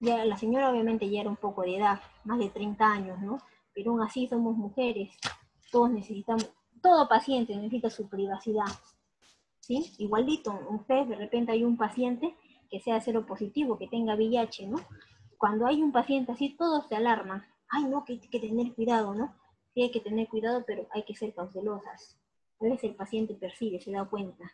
ya la señora obviamente ya era un poco de edad, más de 30 años, ¿no? Pero aún así somos mujeres, todos necesitamos, todo paciente necesita su privacidad, ¿sí? Igualito, ustedes de repente hay un paciente que sea seropositivo, que tenga VIH, ¿no? Cuando hay un paciente así, todos se alarman. Ay, no, que hay que tener cuidado, ¿no? Sí hay que tener cuidado, pero hay que ser cautelosas. A veces el paciente percibe, se da cuenta,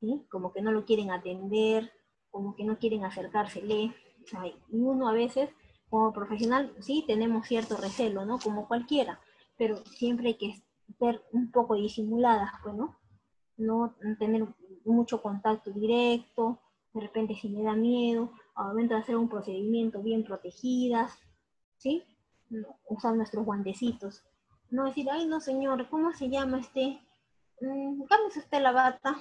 ¿sí? Como que no lo quieren atender, como que no quieren acercársele. O sea, y uno a veces, como profesional, sí tenemos cierto recelo, ¿no? Como cualquiera, pero siempre hay que ser un poco disimuladas, pues, ¿no? No tener mucho contacto directo, de repente si me da miedo, al momento de hacer un procedimiento bien protegidas, ¿sí? Usar nuestros guantecitos. No decir, ay no señor, ¿cómo se llama cámbiese usted la bata.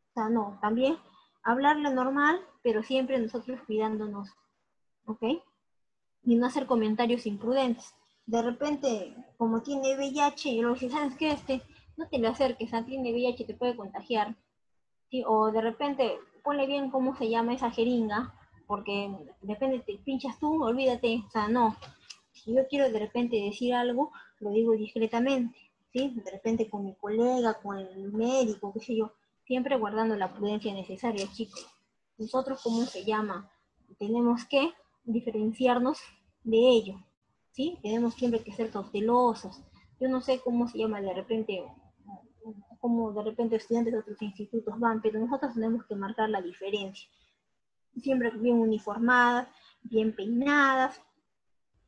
O sea, no, también hablarle normal, pero siempre nosotros cuidándonos, ¿ok? Y no hacer comentarios imprudentes. De repente, como tiene VIH, y luego dice, ¿sabes qué? No te le acerques, tiene VIH, te puede contagiar. ¿Sí? O de repente, ponle bien cómo se llama esa jeringa, porque depende, te pinchas tú, olvídate, o sea, no. Si yo quiero de repente decir algo, lo digo discretamente, ¿sí? De repente con mi colega, con el médico, qué sé yo, siempre guardando la prudencia necesaria, chicos. Nosotros, ¿cómo se llama? Tenemos que diferenciarnos de ello, ¿sí? Tenemos siempre que ser cautelosos. Yo no sé cómo se llama de repente, como de repente estudiantes de otros institutos van, pero nosotros tenemos que marcar la diferencia. Siempre bien uniformadas, bien peinadas,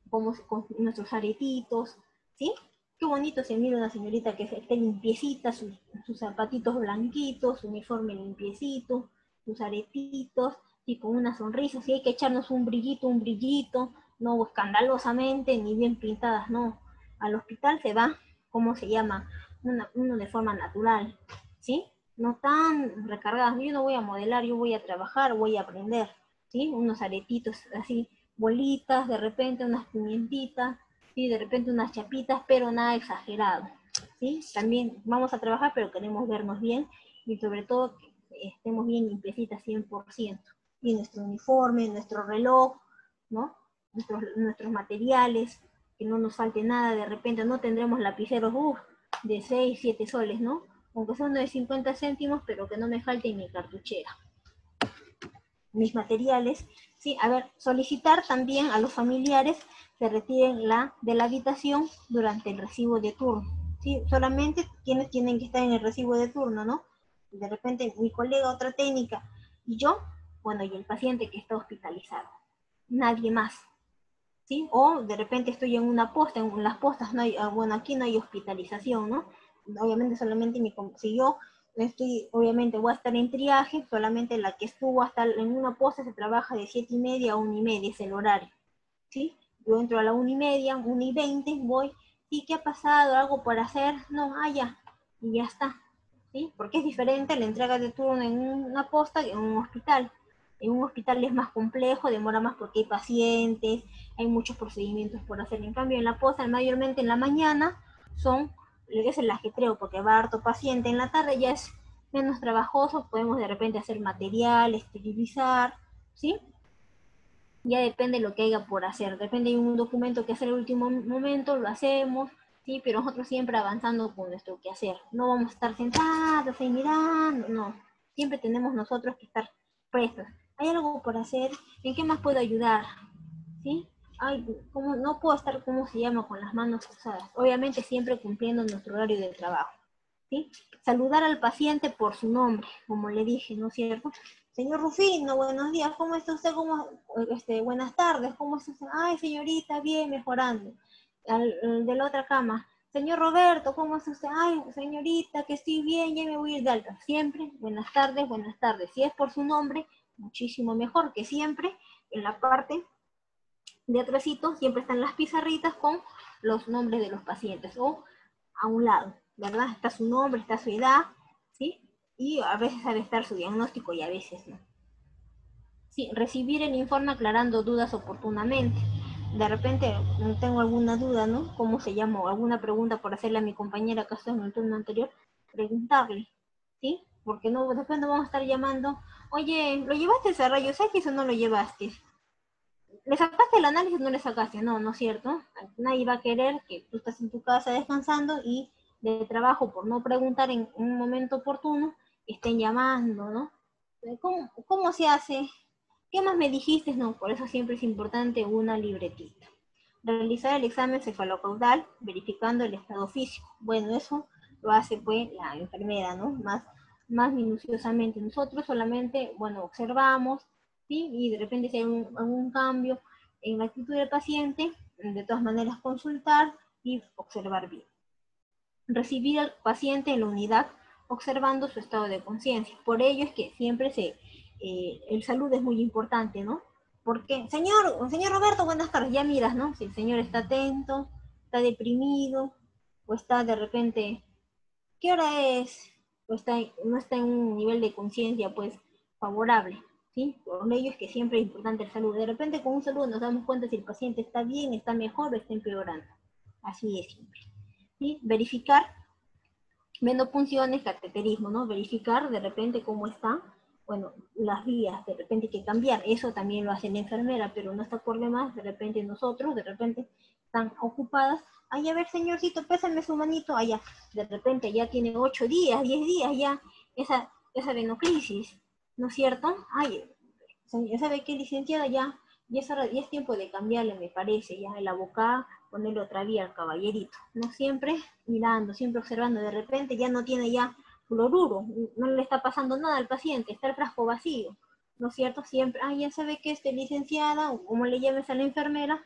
como con nuestros aretitos, ¿sí? Qué bonito se mira una señorita que esté limpiecita, sus zapatitos blanquitos, su uniforme limpiecito, sus aretitos, y con una sonrisa. Si hay que echarnos un brillito, no escandalosamente, ni bien pintadas, no. Al hospital se va, ¿cómo se llama? Uno de forma natural, ¿sí? No tan recargadas. Yo no voy a modelar, yo voy a trabajar, voy a aprender, ¿sí? Unos aretitos así, bolitas, de repente unas pimientitas, ¿sí? De repente unas chapitas, pero nada exagerado, ¿sí? También vamos a trabajar, pero queremos vernos bien y sobre todo que estemos bien limpiecitas 100%. Y nuestro uniforme, nuestro reloj, ¿no? Nuestros materiales, que no nos falte nada, de repente no tendremos lapiceros de 6, 7 soles, ¿no? Aunque son de 50 céntimos, pero que no me falte en mi cartuchera. Mis materiales Sí, a ver, solicitar también a los familiares se retiren de la habitación durante el recibo de turno. ¿Sí? Solamente quienes tienen que estar en el recibo de turno, ¿no? De repente mi colega, otra técnica, y yo, bueno, y el paciente que está hospitalizado. Nadie más. ¿Sí? O de repente estoy en una posta, en las postas no hay, bueno, aquí no hay hospitalización, ¿no? Obviamente solamente si yo estoy, obviamente voy a estar en triaje, solamente la que estuvo hasta en una posta se trabaja de 7:30 a 1:30, es el horario, ¿sí? Yo entro a la 1:30, 1:20, voy, ¿sí? ¿Qué ha pasado? ¿Algo por hacer? No, ya, y ya está, ¿sí? Porque es diferente la entrega de turno en una posta que en un hospital. En un hospital es más complejo, demora más porque hay pacientes, hay muchos procedimientos por hacer. En cambio, en la posta, mayormente en la mañana, es el ajetreo, porque va harto paciente. En la tarde ya es menos trabajoso, podemos de repente hacer material, esterilizar, ¿sí? Ya depende de lo que haya por hacer. Depende de un documento que hacer el último momento, lo hacemos, ¿sí? Pero nosotros siempre avanzando con nuestro quehacer. No vamos a estar sentados ahí mirando, no. Siempre tenemos nosotros que estar prestos. ¿Hay algo por hacer? ¿En qué más puedo ayudar? ¿Sí? Ay, ¿cómo? No puedo estar, ¿cómo se llama? Con las manos cruzadas. Obviamente siempre cumpliendo nuestro horario de trabajo. ¿Sí? Saludar al paciente por su nombre, como le dije, ¿no es cierto? Señor Rufino, buenos días, ¿cómo está usted? Buenas tardes, ¿cómo está usted? Ay, señorita, bien, mejorando. Al de la otra cama, señor Roberto, ¿cómo está usted? Ay, señorita, que estoy bien, ya me voy a ir de alta. Siempre, buenas tardes, buenas tardes. Si es por su nombre, muchísimo mejor que siempre. En la parte de atrásito siempre están las pizarritas con los nombres de los pacientes, o a un lado, ¿verdad? Está su nombre, está su edad, ¿sí? Y a veces debe estar su diagnóstico y a veces no. Sí, recibir el informe aclarando dudas oportunamente. De repente tengo alguna duda, ¿no? ¿Cómo se llama? O alguna pregunta por hacerle a mi compañera que estuvo en el turno anterior, preguntarle, ¿sí? Porque no, después no vamos a estar llamando, oye, ¿lo llevaste a rayos X o no lo llevaste? ¿Le sacaste el análisis o no le sacaste? No, no es cierto. Nadie va a querer que tú estés en tu casa descansando y de trabajo por no preguntar en un momento oportuno, estén llamando, ¿no? ¿Cómo se hace? ¿Qué más me dijiste? No, por eso siempre es importante una libretita. Realizar el examen cefalocaudal verificando el estado físico. Bueno, eso lo hace pues la enfermera, ¿no? Más minuciosamente. Nosotros solamente, bueno, observamos, ¿sí? Y de repente si hay algún cambio en la actitud del paciente, de todas maneras consultar y observar bien. Recibir al paciente en la unidad observando su estado de conciencia. Por ello es que siempre el salud es muy importante, ¿no? Porque, señor Roberto, buenas tardes, ya miras, ¿no? Si el señor está atento, está deprimido, o está de repente, ¿qué hora es? O no está en un nivel de conciencia, pues, favorable, ¿sí? Por ello es que siempre es importante el salud. De repente con un saludo nos damos cuenta si el paciente está bien, está mejor o está empeorando. Así es siempre. ¿Sí? Verificar venopunciones, cateterismo, ¿no? Verificar de repente cómo está, bueno, las vías, de repente hay que cambiar, eso también lo hace la enfermera, pero no está por demás, de repente nosotros, de repente están ocupadas, ay, a ver, señorcito, pésame su manito, allá, de repente ya tiene 8 días, 10 días ya, esa venoclisis, ¿no es cierto? Ay, ya sabe qué, licenciada, ya es tiempo de cambiarle, me parece, ya la boca, ponerle otra vía al caballerito, no siempre mirando, siempre observando, de repente ya no tiene ya fluoruro, no le está pasando nada al paciente, está el frasco vacío, ¿no es cierto? Siempre, ya sabe que licenciada, o como le llames a la enfermera,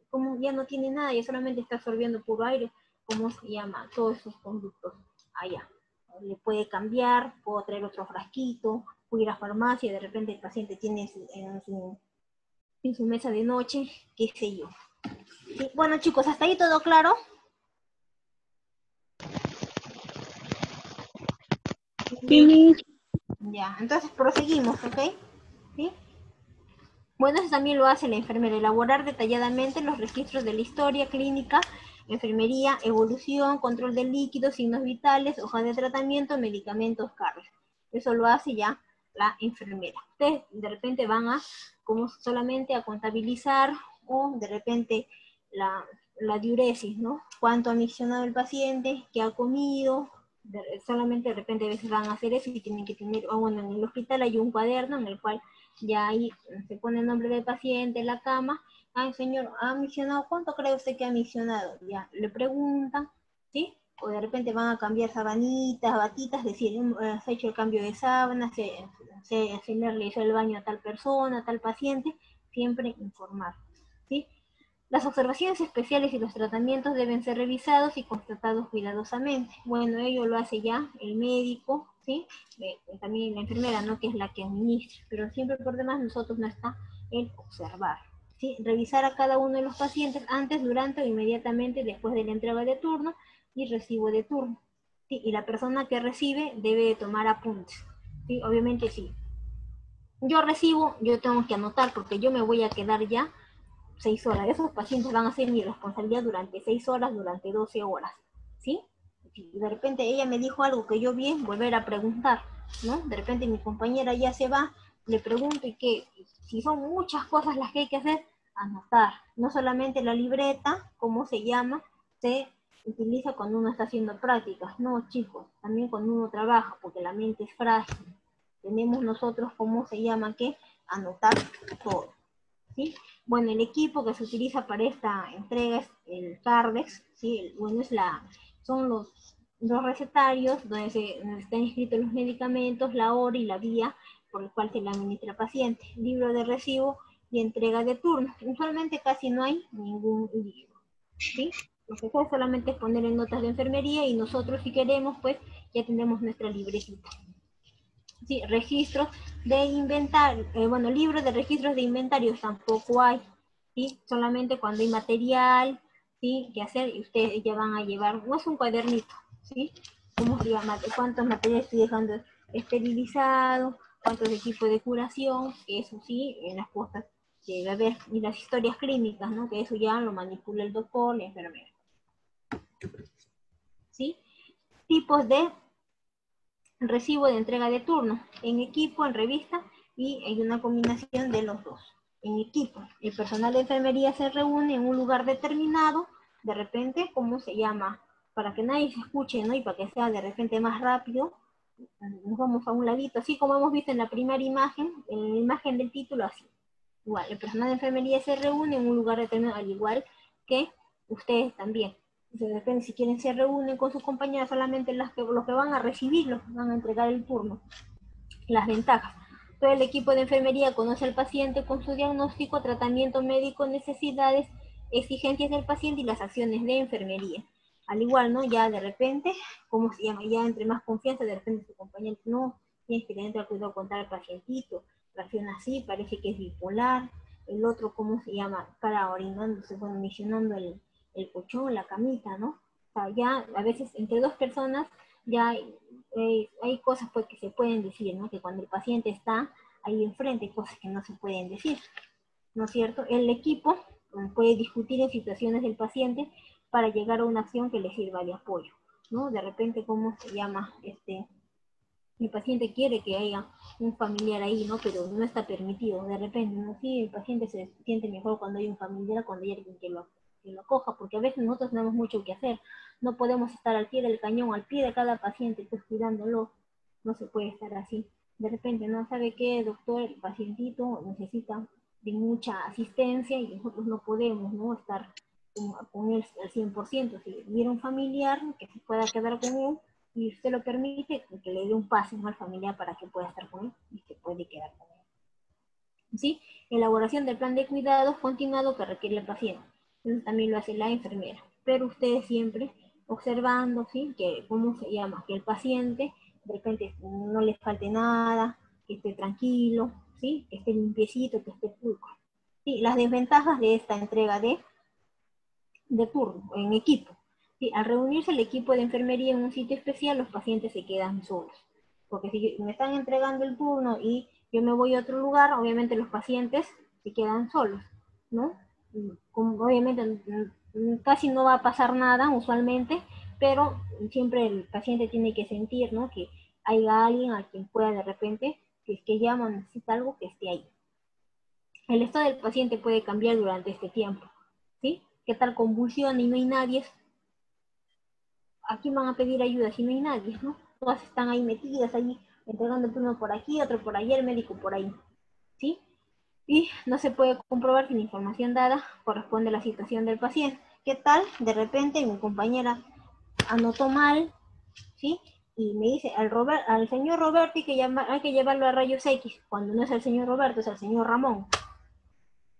como ya no tiene nada, ya solamente está absorbiendo puro aire, ¿cómo se llama? Todos esos conductos, allá. Le puede cambiar, puedo traer otro frasquito, puedo ir a farmacia, de repente el paciente tiene en su mesa de noche, qué sé yo. ¿Sí? Bueno, chicos, ¿hasta ahí todo claro? Sí, Miss. Ya, entonces proseguimos, ¿ok? ¿Sí? Bueno, eso también lo hace la enfermera, elaborar detalladamente los registros de la historia clínica, enfermería, evolución, control de líquidos, signos vitales, hoja de tratamiento, medicamentos, cargas. Eso lo hace ya la enfermera. Ustedes de repente van como solamente a contabilizar o de repente la diuresis, ¿no? Cuánto ha miccionado el paciente, qué ha comido, Solamente de repente a veces van a hacer eso y tienen que tener, bueno, en el hospital hay un cuaderno en el cual ya ahí se pone el nombre del paciente, la cama. Ay, señor, ¿ha misionado? ¿Cuánto cree usted que ha misionado? Ya, le preguntan, ¿sí? O de repente van a cambiar sabanitas, batitas, decir, se ha hecho el cambio de sábana, el señor le hizo el baño a tal persona, a tal paciente, siempre informar, ¿sí? Las observaciones especiales y los tratamientos deben ser revisados y constatados cuidadosamente. Bueno, ello lo hace ya el médico, ¿sí? También la enfermera, ¿no? Que es la que administra, pero siempre por demás nosotros no está el observar, ¿sí? Revisar a cada uno de los pacientes antes, durante o inmediatamente después de la entrega de turno y recibo de turno, ¿sí? Y la persona que recibe debe tomar apuntes, ¿sí? Obviamente sí. Yo recibo, yo tengo que anotar porque yo me voy a quedar ya 6 horas. Esos pacientes van a ser mi responsabilidad durante 6 horas, durante 12 horas, ¿sí? Si de repente ella me dijo algo que yo vi, volver a preguntar, ¿no? De repente mi compañera ya se va, le pregunto y que si son muchas cosas las que hay que hacer, anotar. No solamente la libreta, ¿cómo se llama? Se utiliza cuando uno está haciendo prácticas. No, chicos, también cuando uno trabaja, porque la mente es frágil. Tenemos nosotros, ¿cómo se llama? Que anotar todo, ¿sí? Bueno, el equipo que se utiliza para esta entrega es el Cardex, ¿sí? Bueno, son los recetarios donde están inscritos los medicamentos, la hora y la vía por el cual se le administra al paciente, libro de recibo y entrega de turno. Usualmente casi no hay ningún libro, ¿sí? Lo que se hace solamente es poner en notas de enfermería y nosotros, si queremos, pues ya tenemos nuestra libretita. Sí, registros de inventario, bueno, libros de registros de inventarios tampoco hay, ¿sí? Solamente cuando hay material, ¿sí? Que hacer, y ustedes ya van a llevar, no es un cuadernito, ¿sí? ¿Cómo se llama? ¿Cuántos materiales estoy dejando esterilizado? ¿Cuántos equipos de curación? Eso sí, en las cosas debe haber, y las historias clínicas, ¿no? Que eso ya lo manipula el doctor, la enfermera, ¿sí? Tipos de recibo de entrega de turno, en equipo, en revista, y hay una combinación de los dos. En equipo, el personal de enfermería se reúne en un lugar determinado, de repente, ¿cómo se llama? Para que nadie se escuche, ¿no? Y para que sea de repente más rápido, nos vamos a un ladito, así como hemos visto en la primera imagen, en la imagen del título, así. Igual, el personal de enfermería se reúne en un lugar determinado, al igual que ustedes también. Entonces, depende si quieren se reúnen con sus compañeras, solamente los que van a recibir, los que van a entregar el turno. Las ventajas. Todo el equipo de enfermería conoce al paciente con su diagnóstico, tratamiento médico, necesidades, exigencias del paciente y las acciones de enfermería. Al igual, ¿no? Ya de repente, ¿cómo se llama? Ya entre más confianza, de repente su compañero, no, tienes que tener cuidado con tal pacientito, reacciona así, parece que es bipolar. El otro, ¿cómo se llama? Para orinándose, bueno, misionando el colchón, la camita, ¿no? O sea, ya a veces entre dos personas ya hay cosas pues que se pueden decir, ¿no? Que cuando el paciente está ahí enfrente hay cosas que no se pueden decir, ¿no es cierto? El equipo puede discutir en situaciones del paciente para llegar a una acción que le sirva de apoyo, ¿no? De repente, ¿cómo se llama? El paciente quiere que haya un familiar ahí, ¿no? Pero no está permitido. De repente, ¿no? Sí, el paciente se siente mejor cuando hay un familiar, cuando hay alguien que lo acoja, porque a veces nosotros tenemos mucho que hacer. No podemos estar al pie del cañón, al pie de cada paciente, pues cuidándolo. No se puede estar así. De repente, ¿no? ¿Sabe qué, doctor? El pacientito necesita de mucha asistencia y nosotros no podemos, ¿no? Estar con él al 100%. Si hubiera un familiar que se pueda quedar con él, y usted lo permite, que le dé un pase al familiar para que pueda estar con él y se puede quedar con él. ¿Sí? Elaboración del plan de cuidados continuado que requiere el paciente. Entonces también lo hace la enfermera. Pero ustedes siempre observando, ¿sí? Que, ¿cómo se llama? Que el paciente de repente no le falte nada, que esté tranquilo, ¿sí? Que esté limpiecito, que esté pulcro. ¿Sí? Las desventajas de esta entrega de turno, en equipo. Sí, al reunirse el equipo de enfermería en un sitio especial, los pacientes se quedan solos. Porque si me están entregando el turno y yo me voy a otro lugar, obviamente los pacientes se quedan solos, ¿no? Como obviamente casi no va a pasar nada usualmente, pero siempre el paciente tiene que sentir, ¿no? Que haya alguien a quien pueda de repente, si es que llama o necesita algo, que esté ahí. El estado del paciente puede cambiar durante este tiempo, ¿sí? ¿Qué tal convulsión y no hay nadie? ¿a quién van a pedir ayuda si no hay nadie, ¿no? Todas están ahí metidas, ahí entregando el turno por aquí, otro por allá, el médico por ahí, ¿sí? Y no se puede comprobar si la información dada corresponde a la situación del paciente. ¿Qué tal? De repente mi compañera anotó mal, ¿sí? Y me dice, al señor Roberto hay que llevarlo a rayos X, cuando no es el señor Roberto, es el señor Ramón.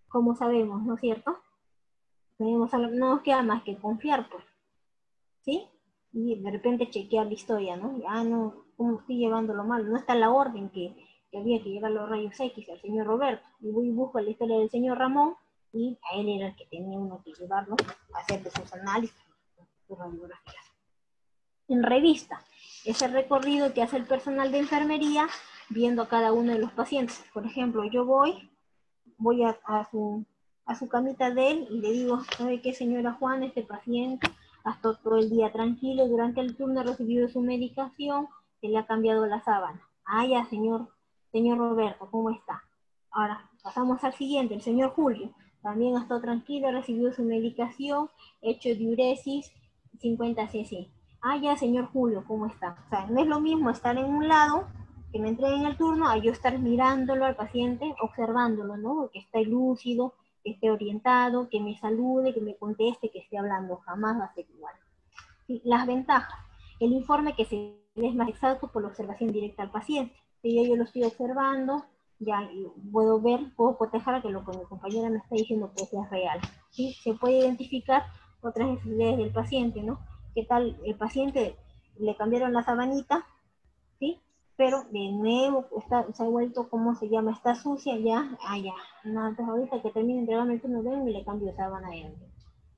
¿Cómo sabemos, no es cierto? No nos queda más que confiar, pues, ¿sí? Y de repente chequear la historia, ¿no? Ya no, ¿cómo estoy llevándolo mal? No está la orden que había que llevar los rayos X al señor Roberto. Y voy y busco la historia del señor Ramón, y a él era el que tenía uno que llevarlo a hacer sus análisis, sus radiografías. En revista, es el recorrido que hace el personal de enfermería viendo a cada uno de los pacientes. Por ejemplo, yo voy a su camita de él y le digo, ¿sabe qué, señora Juana? Este paciente ha estado todo el día tranquilo, durante el turno ha recibido su medicación, se le ha cambiado la sábana. Ah, ya, señor Roberto, ¿cómo está? Ahora, pasamos al siguiente, el señor Julio. También ha estado tranquilo, ha recibido su medicación, hecho diuresis 50 cc. Ah, ya, señor Julio, ¿cómo está? O sea, no es lo mismo estar en un lado, que me entreguen el turno, a yo estar mirándolo al paciente, observándolo, ¿no? Que esté lúcido, que esté orientado, que me salude, que me conteste, que esté hablando. Jamás va a ser igual. ¿Sí? Las ventajas. El informe que se es más exacto por la observación directa al paciente. Si yo lo estoy observando, ya puedo ver, puedo cotejar que lo que mi compañera me está diciendo pues es real. ¿Sí? Se puede identificar otras necesidades del paciente, ¿no? ¿Qué tal el paciente le cambiaron la sabanita? ¿Sí? Pero de nuevo se ha vuelto, ¿cómo se llama? Está sucia ya, ya. No, entonces ahorita que termine de entregarme el turno, vengo y le cambio de sábana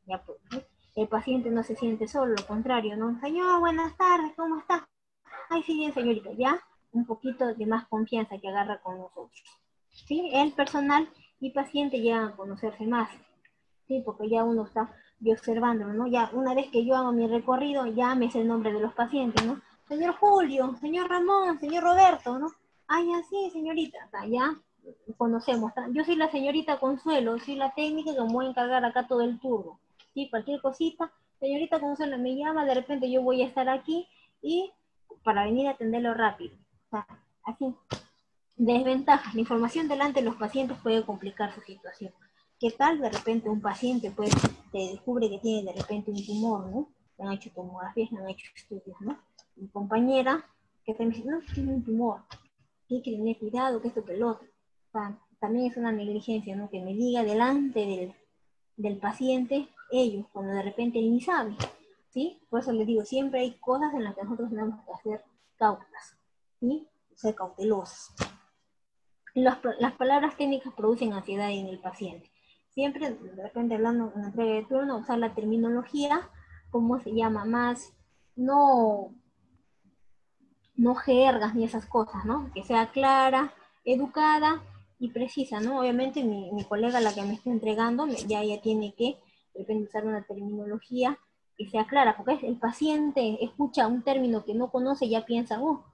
ya pues, ¿sí? El paciente no se siente solo, lo contrario, ¿no? Señor, buenas tardes, ¿cómo está? Ay, sí, bien, señorita, ya un poquito de más confianza que agarra con nosotros. ¿Sí? El personal y paciente llegan a conocerse más, ¿sí? Porque ya uno está observándolo, ¿no? Ya una vez que yo hago mi recorrido, ya me sé el nombre de los pacientes, ¿no? Señor Julio, señor Ramón, señor Roberto, ¿no? Ay, así, señorita, o sea, ya conocemos. Yo soy la señorita Consuelo, soy la técnica que me voy a encargar acá todo el turno. ¿Sí? Cualquier cosita, señorita Consuelo me llama, de repente yo voy a estar aquí y para venir a atenderlo rápido. O sea, así. Desventajas. La información delante de los pacientes puede complicar su situación. ¿Qué tal de repente un paciente pues te descubre que tiene de repente un tumor, ¿no? Le han hecho tomografías, le han hecho estudios, ¿no? Mi compañera que te dice, no, tiene un tumor, tiene que tener cuidado, que esto que el otro. O sea, también es una negligencia, ¿no? Que me diga delante del paciente ellos, cuando de repente él ni sabe, ¿sí? Por eso les digo, siempre hay cosas en las que nosotros tenemos que hacer cautas, ¿sí? Ser cautelosos. Las palabras técnicas producen ansiedad en el paciente. Siempre, de repente hablando en la entrega de turno, usar la terminología, ¿cómo se llama? Más, no, no jergas ni esas cosas, ¿no? Que sea clara, educada y precisa, ¿no? Obviamente mi colega, la que me está entregando, ya tiene que, de repente, usar una terminología que sea clara, porque el paciente escucha un término que no conoce y ya piensa, oh,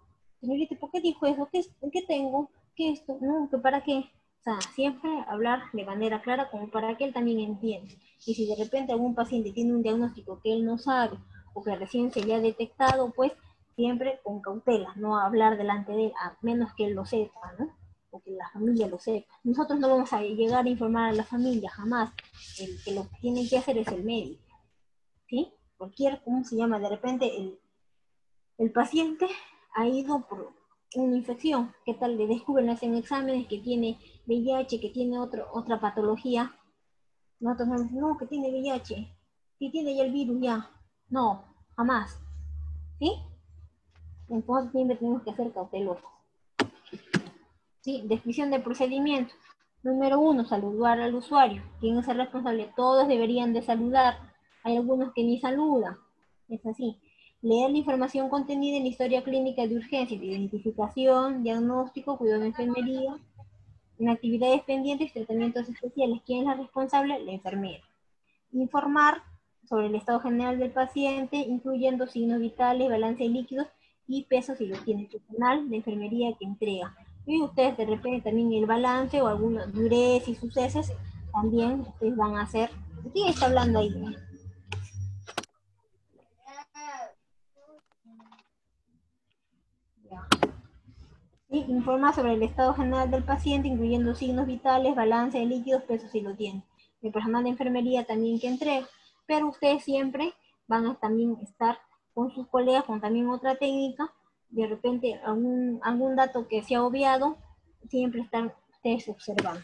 señorita, ¿por qué dijo eso? ¿Qué tengo? ¿Qué esto? ¿No? ¿Qué para qué? O sea, siempre hablar de manera clara como para que él también entienda. Y si de repente algún paciente tiene un diagnóstico que él no sabe o que recién se le ha detectado, pues siempre con cautela, no hablar delante de él, a menos que él lo sepa, ¿no? O que la familia lo sepa. Nosotros no vamos a llegar a informar a la familia, jamás. El que lo que tiene que hacer es el médico, ¿sí? ¿Cómo se llama? De repente el paciente ha ido por una infección, ¿qué tal? Le descubren, hacen exámenes que tiene VIH, que tiene otra patología. Nosotros no decimos, no, que tiene VIH, que tiene ya el virus ya. No, jamás, ¿sí? Entonces siempre tenemos que ser cautelosos. ¿Sí? Descripción del procedimiento. Número 1, saludar al usuario. ¿Quién es el responsable? Todos deberían de saludar. Hay algunos que ni saludan. Es así. Leer la información contenida en la historia clínica de urgencia, de identificación, diagnóstico, cuidado de enfermería, en actividades pendientes, tratamientos especiales. ¿Quién es la responsable? La enfermera. Informar sobre el estado general del paciente, incluyendo signos vitales, balance de líquidos y peso si lo tiene personal de enfermería que entrega. Y ustedes de repente también el balance o alguna durez y sucesos también ustedes van a hacer. ¿Quién está hablando ahí? ¿sí? Informar sobre el estado general del paciente, incluyendo signos vitales, balance de líquidos, peso si lo tiene. El personal de enfermería también que entrega, pero ustedes siempre van a también estar con sus colegas, con también otra técnica, de repente algún dato que se ha obviado, siempre están ustedes observando.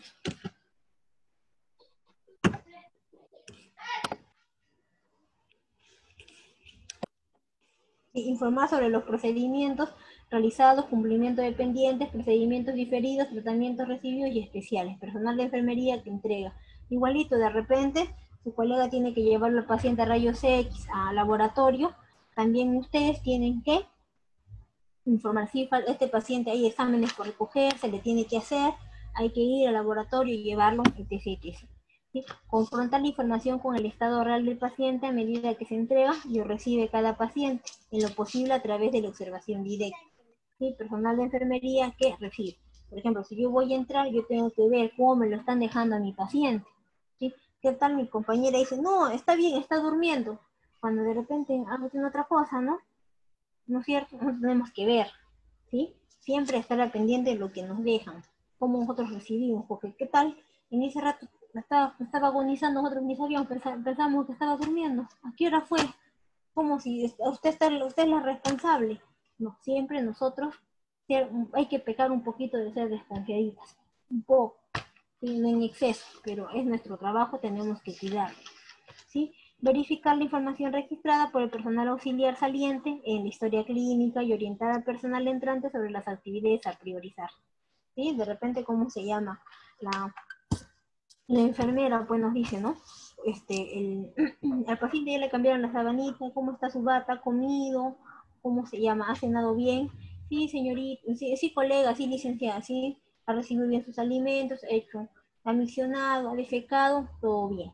Informar sobre los procedimientos realizados, cumplimiento de pendientes, procedimientos diferidos, tratamientos recibidos y especiales. Personal de enfermería que entrega. Igualito, de repente, su colega tiene que llevarlo al paciente a rayos X, a laboratorio. También ustedes tienen que informar si este paciente hay exámenes por recoger, se le tiene que hacer, hay que ir al laboratorio y llevarlo, etc. ¿Sí? Confrontar la información con el estado real del paciente a medida que se entrega y recibe cada paciente, en lo posible a través de la observación directa. ¿Sí? Personal de enfermería que recibe. Por ejemplo, si yo voy a entrar, yo tengo que ver cómo me lo están dejando a mi paciente. ¿Sí? ¿Qué tal mi compañera dice, no, está bien, está durmiendo? Cuando de repente algo tiene otra cosa, ¿no? ¿No es cierto? No tenemos que ver, ¿sí? Siempre estar pendiente de lo que nos dejan, cómo nosotros recibimos, porque ¿qué tal? En ese rato estaba agonizando, nosotros ni sabíamos, pensamos que estaba durmiendo. ¿A qué hora fue? Como si usted es la responsable. No, siempre nosotros hay que pecar un poquito de ser desconfiaditas, un poco, ¿sí? No en exceso, pero es nuestro trabajo, tenemos que cuidarlo, ¿sí? Verificar la información registrada por el personal auxiliar saliente en la historia clínica y orientar al personal entrante sobre las actividades a priorizar. ¿Sí? De repente, ¿cómo se llama? La enfermera pues nos dice, ¿no? Al paciente ya le cambiaron la sabanita, cómo está su bata, ha comido, cómo se llama, ha cenado bien. Sí, señorita, sí, sí, colega, sí, licenciada, sí, ha recibido bien sus alimentos, ha miccionado, ha defecado, todo bien.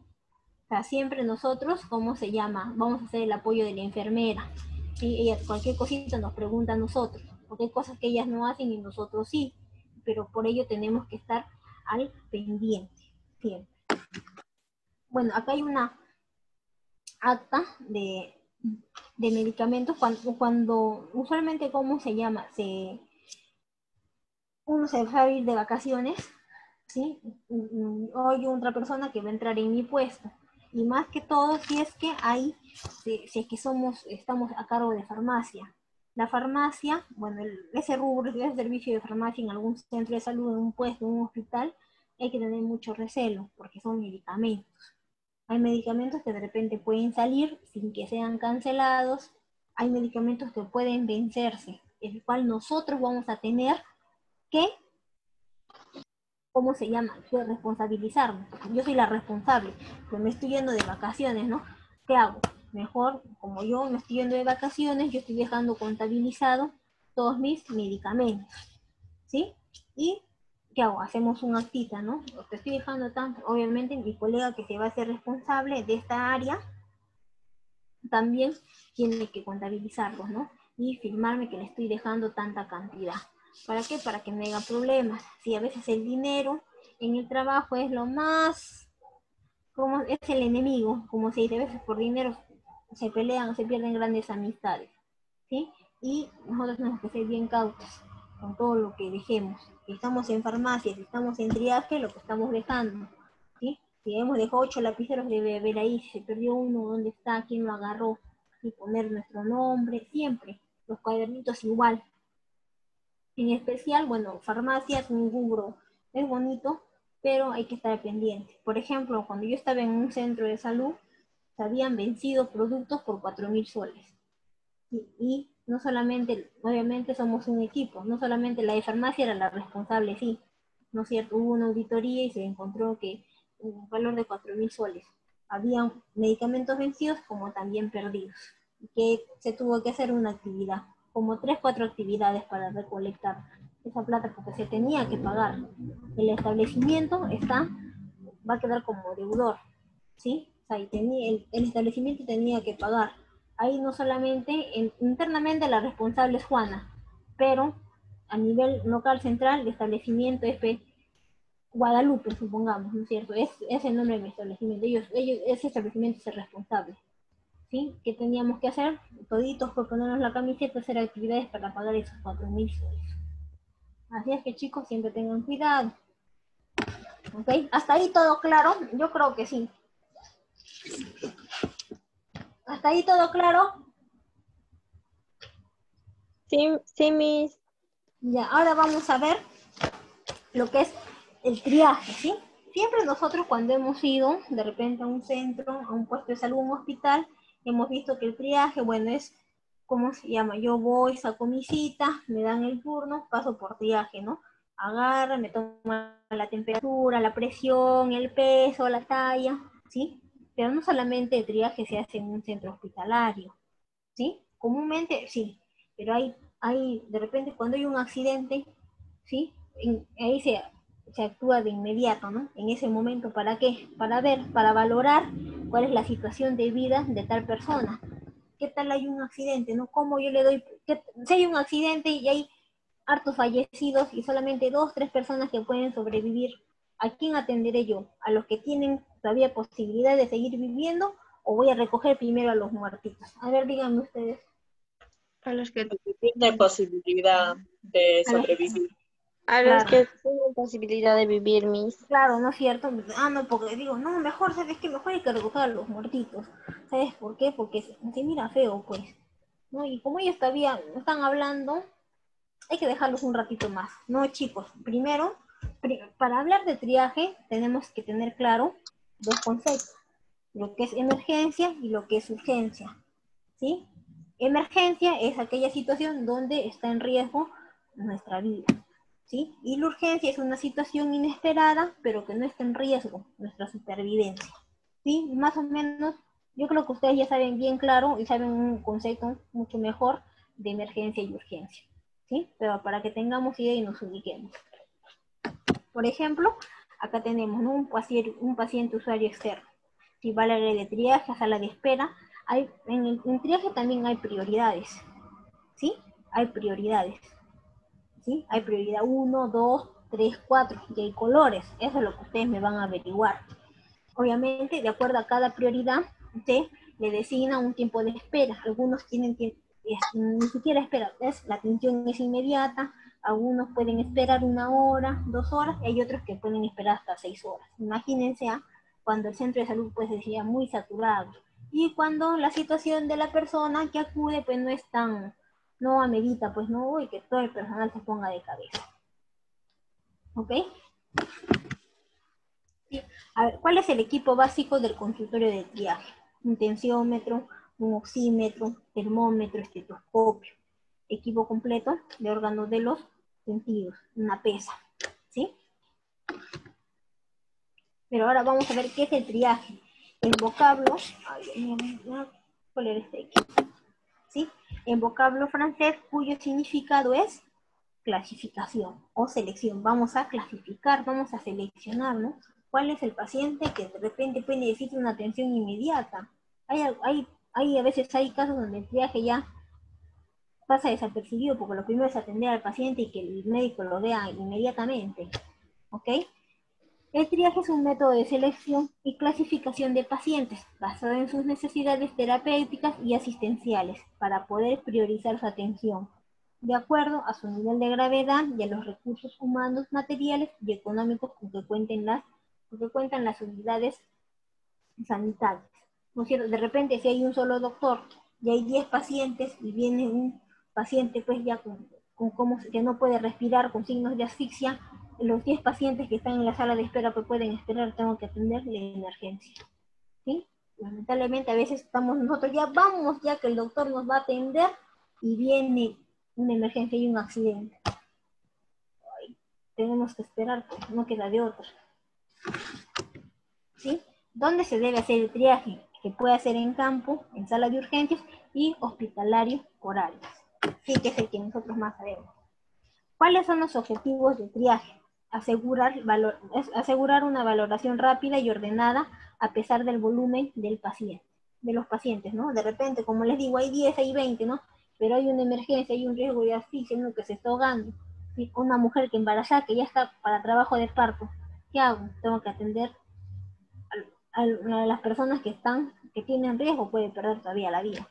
O sea, siempre nosotros, ¿cómo se llama? Vamos a hacer el apoyo de la enfermera. ¿Sí? Ella, cualquier cosita nos pregunta a nosotros, porque hay cosas que ellas no hacen y nosotros sí, pero por ello tenemos que estar al pendiente, siempre. Bueno, acá hay una acta de medicamentos cuando usualmente, ¿cómo se llama? Uno se va a ir de vacaciones, ¿sí? Oye, otra persona que va a entrar en mi puesto. Y más que todo, si es que si es que estamos a cargo de farmacia. La farmacia, bueno, ese rubro, ese servicio de farmacia en algún centro de salud, en un puesto, en un hospital, hay que tener mucho recelo, porque son medicamentos. Hay medicamentos que de repente pueden salir sin que sean cancelados. Hay medicamentos que pueden vencerse, el cual nosotros vamos a tener que, ¿cómo se llama? Que responsabilizarme. Yo soy la responsable, pues me estoy yendo de vacaciones, ¿no? ¿Qué hago? Mejor, como yo me estoy yendo de vacaciones, yo estoy dejando contabilizado todos mis medicamentos, ¿sí? Y ¿qué hago? Hacemos una actita, ¿no? Te estoy dejando tanto. Obviamente mi colega que se va a hacer responsable de esta área también tiene que contabilizarlos, ¿no? Y firmarme que le estoy dejando tanta cantidad. ¿Para qué? Para que no haya problemas. Si a veces el dinero en el trabajo es lo más, como es el enemigo, como se dice, a veces por dinero se pelean, se pierden grandes amistades, ¿sí? Y nosotros tenemos que ser bien cautos con todo lo que dejemos. Si estamos en farmacia, si estamos en triaje, lo que estamos dejando, ¿sí? Si hemos dejado 8 lapiceros, debe ver ahí si se perdió uno, dónde está, quién lo agarró, y poner nuestro nombre, siempre. Los cuadernitos igual. En especial, bueno, farmacia es un rubro, es bonito, pero hay que estar pendiente. Por ejemplo, cuando yo estaba en un centro de salud, se habían vencido productos por 4.000 soles. Y no solamente, obviamente somos un equipo, no solamente la de farmacia era la responsable, sí, ¿no es cierto? Hubo una auditoría y se encontró que un valor de 4.000 soles. Había medicamentos vencidos como también perdidos, que se tuvo que hacer una actividad, como 3, 4 actividades para recolectar esa plata porque se tenía que pagar. El establecimiento va a quedar como deudor, ¿sí? O sea, el establecimiento tenía que pagar. Ahí no solamente, internamente la responsable es Juana, pero a nivel local central el establecimiento es Guadalupe, supongamos, ¿no es cierto? Es el nombre de mi establecimiento. Ese establecimiento es el responsable, ¿sí? ¿Qué teníamos que hacer? Toditos por ponernos la camiseta, hacer actividades para pagar esos 4.000 soles. Así es que chicos, siempre tengan cuidado. ¿Ok? ¿Hasta ahí todo claro? Yo creo que sí. ¿Hasta ahí todo claro? Sí, sí, Miss. Ya, ahora vamos a ver lo que es el triaje, ¿sí? Siempre nosotros cuando hemos ido de repente a un centro, a un puesto de salud, a un hospital, hemos visto que el triaje, bueno, es, ¿cómo se llama? Yo voy, saco mi cita, me dan el turno, paso por triaje, ¿no? Agarra, me toma la temperatura, la presión, el peso, la talla, ¿sí? Pero no solamente el triaje se hace en un centro hospitalario, ¿sí? Comúnmente sí, pero hay de repente cuando hay un accidente, ¿sí? Ahí se actúa de inmediato, ¿no? En ese momento, ¿para qué? Para ver, para valorar cuál es la situación de vida de tal persona. ¿Qué tal hay un accidente, no? ¿Cómo yo le doy? Si hay un accidente y hay hartos fallecidos y solamente 2, 3 personas que pueden sobrevivir, ¿a quién atenderé yo? ¿A los que tienen todavía posibilidad de seguir viviendo o voy a recoger primero a los muertitos? A ver, díganme ustedes. A los que, Que tiene posibilidad de A los, sobrevivir. A los claro, que tienen posibilidad de vivir, Miss. claro, ¿no es cierto? Ah, no, porque digo, no, mejor, ¿sabes qué? Mejor hay que recoger a los muertitos. ¿Sabes por qué? Porque se mira feo, pues. ¿No? Y como ellos todavía están hablando, hay que dejarlos un ratito más. No, chicos, primero, para hablar de triaje, tenemos que tener claro 2 conceptos, lo que es emergencia y lo que es urgencia, ¿sí? Emergencia es aquella situación donde está en riesgo nuestra vida, ¿sí? Y la urgencia es una situación inesperada, pero que no está en riesgo nuestra supervivencia, ¿sí? Más o menos, yo creo que ustedes ya saben bien claro y saben un concepto mucho mejor de emergencia y urgencia, ¿sí? Pero para que tengamos idea y nos ubiquemos. Por ejemplo, acá tenemos, ¿no? un paciente usuario externo. Si va a la área de triaje, a sala de espera, en triaje también hay prioridades, ¿sí? Hay prioridades, ¿sí? Hay prioridad 1, 2, 3, 4 y hay colores. Eso es lo que ustedes me van a averiguar. Obviamente, de acuerdo a cada prioridad, usted le designa un tiempo de espera. Algunos tienen que ni siquiera esperar, la atención es inmediata, algunos pueden esperar 1 hora, 2 horas, y hay otros que pueden esperar hasta 6 horas. Imagínense cuando el centro de salud pues decía muy saturado y cuando la situación de la persona que acude pues no es tan, no amerita pues no, y que todo el personal se ponga de cabeza. ¿Ok? Sí. A ver, ¿cuál es el equipo básico del consultorio de triaje? Un tensiómetro, un oxímetro, termómetro, estetoscopio. Equipo completo de órganos de los sentidos, una pesa, ¿sí? Pero ahora vamos a ver qué es el triaje. El vocablo, ¿cuál era este aquí? ¿Sí? En vocablo francés cuyo significado es clasificación o selección. Vamos a clasificar, vamos a seleccionar, ¿no? ¿Cuál es el paciente que de repente puede necesitar una atención inmediata? A veces hay casos donde el triaje ya pasa desapercibido porque lo primero es atender al paciente y que el médico lo vea inmediatamente, ¿ok? El triaje es un método de selección y clasificación de pacientes basado en sus necesidades terapéuticas y asistenciales para poder priorizar su atención de acuerdo a su nivel de gravedad y a los recursos humanos, materiales y económicos con que cuentan las unidades sanitarias. ¿No es cierto? De repente, si hay un solo doctor y hay 10 pacientes y viene un paciente pues ya que no puede respirar, con signos de asfixia, los 10 pacientes que están en la sala de espera que pueden esperar, tengo que atender la emergencia. ¿Sí? Lamentablemente a veces estamos nosotros ya vamos ya que el doctor nos va a atender y viene una emergencia y un accidente. Ay, tenemos que esperar, pues no queda de otra. ¿Sí? ¿Dónde se debe hacer el triaje? Que puede hacer en campo, en sala de urgencias y hospitalario por áreas. Sí, que es el que nosotros más sabemos. ¿Cuáles son los objetivos del triaje? Asegurar una valoración rápida y ordenada a pesar del volumen del paciente, de los pacientes, ¿no? De repente, como les digo, hay 10, hay 20, ¿no? Pero hay una emergencia, hay un riesgo de asfixia, uno que se está ahogando, ¿sí? Una mujer que embarazada, que ya está para trabajo de parto. ¿Qué hago? Tengo que atender a las personas que tienen riesgo, puede perder todavía la vida.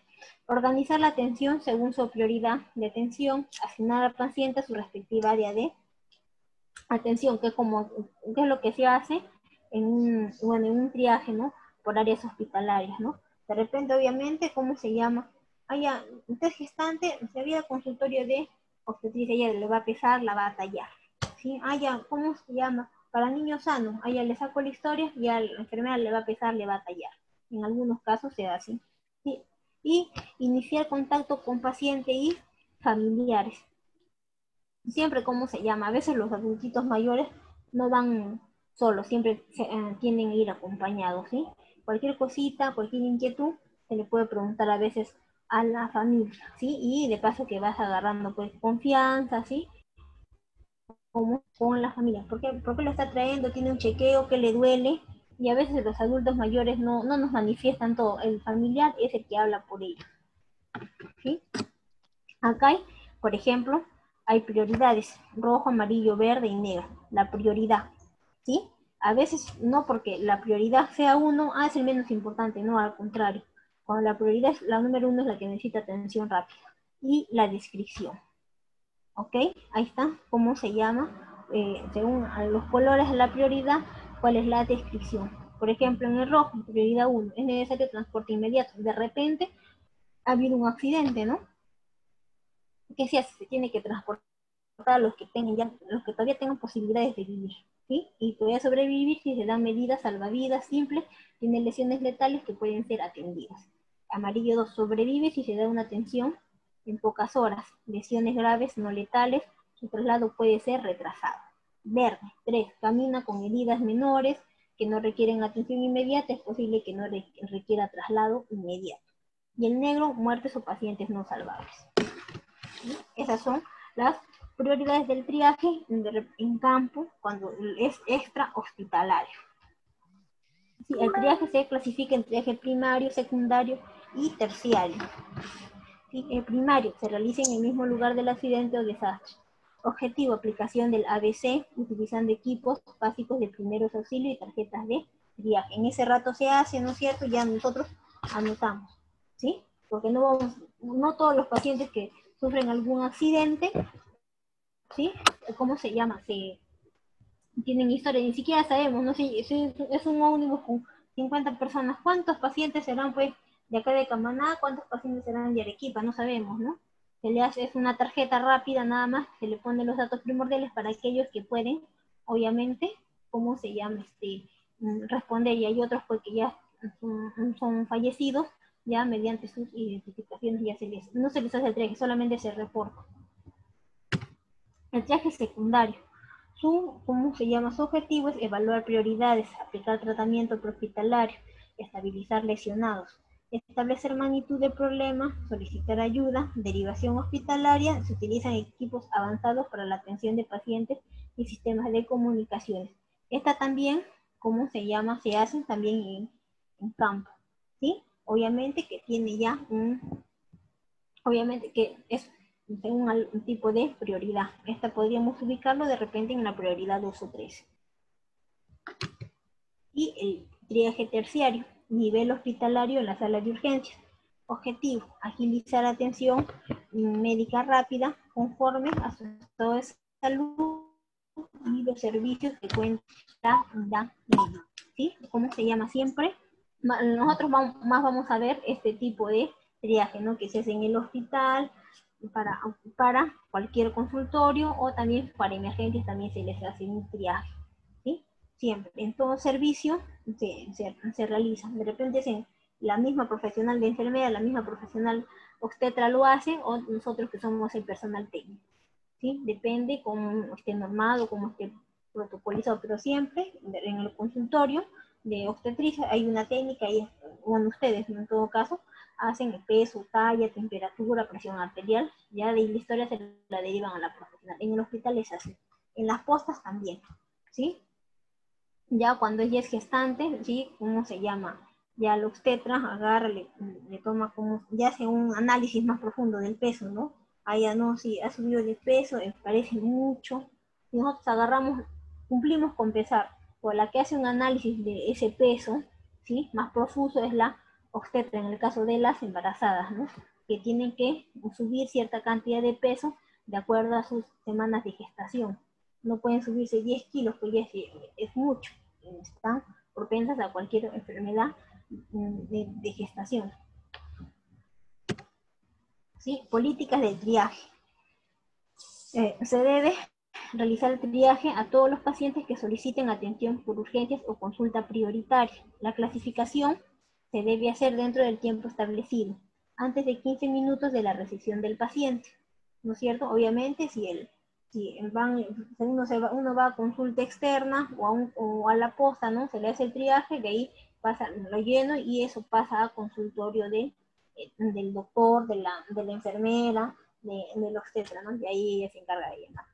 Organizar la atención según su prioridad de atención, asignar al paciente a su respectiva área de atención, que qué es lo que se hace en un triaje, ¿no? Por áreas hospitalarias, ¿no? De repente, obviamente, ¿cómo se llama? Usted es gestante, se había consultorio de obstetricia, ella le va a pesar, la va a tallar, ¿sí? ¿Cómo se llama? Para niños sanos, a ella le saco la historia y a la enfermera le va a pesar, le va a tallar. En algunos casos se da así, ¿sí? Y iniciar contacto con paciente y familiares. Siempre, ¿cómo se llama? A veces los adultitos mayores no van solos, siempre tienen que ir acompañados, ¿sí? Cualquier cosita, cualquier inquietud, se le puede preguntar a veces a la familia, ¿sí? Y de paso que vas agarrando pues confianza, ¿sí? Como con la familia. ¿Por qué lo está trayendo? ¿Tiene un chequeo que le duele? Y a veces los adultos mayores no nos manifiestan todo. El familiar es el que habla por ellos, ¿sí? Acá hay, por ejemplo, hay prioridades, rojo, amarillo, verde y negro. La prioridad, ¿sí? A veces no porque la prioridad sea uno, es el menos importante, no, al contrario. Cuando la prioridad es la número uno es la que necesita atención rápida. Y la descripción, ¿ok? Ahí está, ¿cómo se llama? Según los colores de la prioridad, ¿cuál es la descripción? Por ejemplo, en el rojo, prioridad 1, es necesario transporte inmediato. De repente ha habido un accidente, ¿no? ¿Qué se hace? Se tiene que transportar a los que los que todavía tengan posibilidades de vivir, ¿sí? Y puede sobrevivir si se dan medidas salvavidas simples, tiene lesiones letales que pueden ser atendidas. Amarillo 2, sobrevive si se da una atención en pocas horas, lesiones graves no letales, su traslado puede ser retrasado. Verde 3, camina con heridas menores que no requieren atención inmediata, es posible que no requiera traslado inmediato. Y el negro, muertes o pacientes no salvables. ¿Sí? Esas son las prioridades del triaje en campo cuando es extra hospitalario. Sí, el triaje se clasifica en triaje primario, secundario y terciario. Sí, el primario se realiza en el mismo lugar del accidente o desastre. Objetivo, aplicación del ABC utilizando equipos básicos de primeros auxilios y tarjetas de triaje. En ese rato se hace, ¿no es cierto? Ya nosotros anotamos, ¿sí? Porque no todos los pacientes que sufren algún accidente, ¿sí? ¿Cómo se llama? Tienen historia, ni siquiera sabemos, no sé, es un ómnibus con 50 personas, ¿cuántos pacientes serán pues de acá de Camaná? ¿Cuántos pacientes serán de Arequipa? No sabemos, ¿no? Se le hace, es una tarjeta rápida nada más, se le ponen los datos primordiales para aquellos que pueden, obviamente, ¿cómo se llama? Responder, y hay otros pues que ya son fallecidos, ya mediante sus identificaciones ya no se les hace el triaje, solamente se reporta. El triaje secundario. ¿Cómo se llama? Su objetivo es evaluar prioridades, aplicar tratamiento prehospitalario, estabilizar lesionados, establecer magnitud del problema, solicitar ayuda, derivación hospitalaria. Se utilizan equipos avanzados para la atención de pacientes y sistemas de comunicaciones. Esta también, ¿cómo se llama? Se hacen también en campo, ¿sí? Obviamente que tiene ya obviamente que es según un tipo de prioridad. Esta podríamos ubicarlo de repente en la prioridad 2 o 3. Y el triaje terciario, nivel hospitalario en la sala de urgencias. Objetivo, agilizar atención médica rápida conforme a su estado de salud y los servicios que cuenta la médica. ¿Sí? ¿Cómo se llama siempre? Nosotros vamos a ver este tipo de triaje, ¿no? Que se hace en el hospital, para cualquier consultorio o también para emergencias también se les hace un triaje, ¿sí? Siempre, en todo servicio se realiza. De repente es la misma profesional de enfermera, la misma profesional obstetra lo hace, o nosotros que somos el personal técnico, ¿sí? Depende cómo esté normado, cómo esté protocolizado, pero siempre en el consultorio de obstetricia hay una técnica, y bueno, ustedes en todo caso hacen el peso, talla, temperatura, presión arterial, ya de la historia se la derivan a la profesional. En el hospital es así. En las postas también, ¿sí? Ya cuando ella es gestante, ¿sí? ¿Cómo se llama? Ya el obstetra agarra, le toma ya hace un análisis más profundo del peso, ¿no? Ya no, si ha subido de peso, parece mucho. Y nosotros agarramos, cumplimos con pesar. O la que hace un análisis de ese peso, ¿sí? Más profuso es la obstetra, en el caso de las embarazadas, ¿no? Que tienen que subir cierta cantidad de peso de acuerdo a sus semanas de gestación. no pueden subirse 10 kilos, porque ya es mucho, están propensas a cualquier enfermedad de gestación. ¿Sí? Políticas de triaje. Se debe realizar el triaje a todos los pacientes que soliciten atención por urgencias o consulta prioritaria. La clasificación se debe hacer dentro del tiempo establecido, antes de 15 minutos de la recepción del paciente, ¿no es cierto? Obviamente, uno va a consulta externa o a la posta, ¿no? Se le hace el triaje, de ahí pasa, lo lleno y eso pasa a consultorio del doctor, de la enfermera, del obstetra, ¿no? Y ahí ella se encarga de llenar.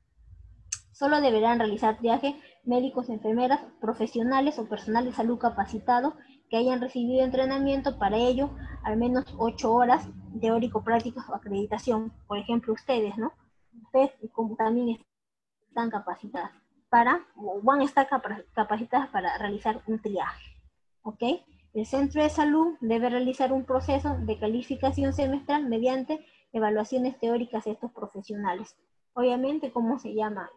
Solo deberán realizar triaje médicos, enfermeras, profesionales o personal de salud capacitado que hayan recibido entrenamiento para ello, al menos 8 horas teórico-prácticas o acreditación. Por ejemplo, ¿no? Ustedes como también están capacitadas o van a estar capacitadas para realizar un triaje, ¿ok? El centro de salud debe realizar un proceso de calificación semestral mediante evaluaciones teóricas de estos profesionales. Obviamente, ¿cómo se llama?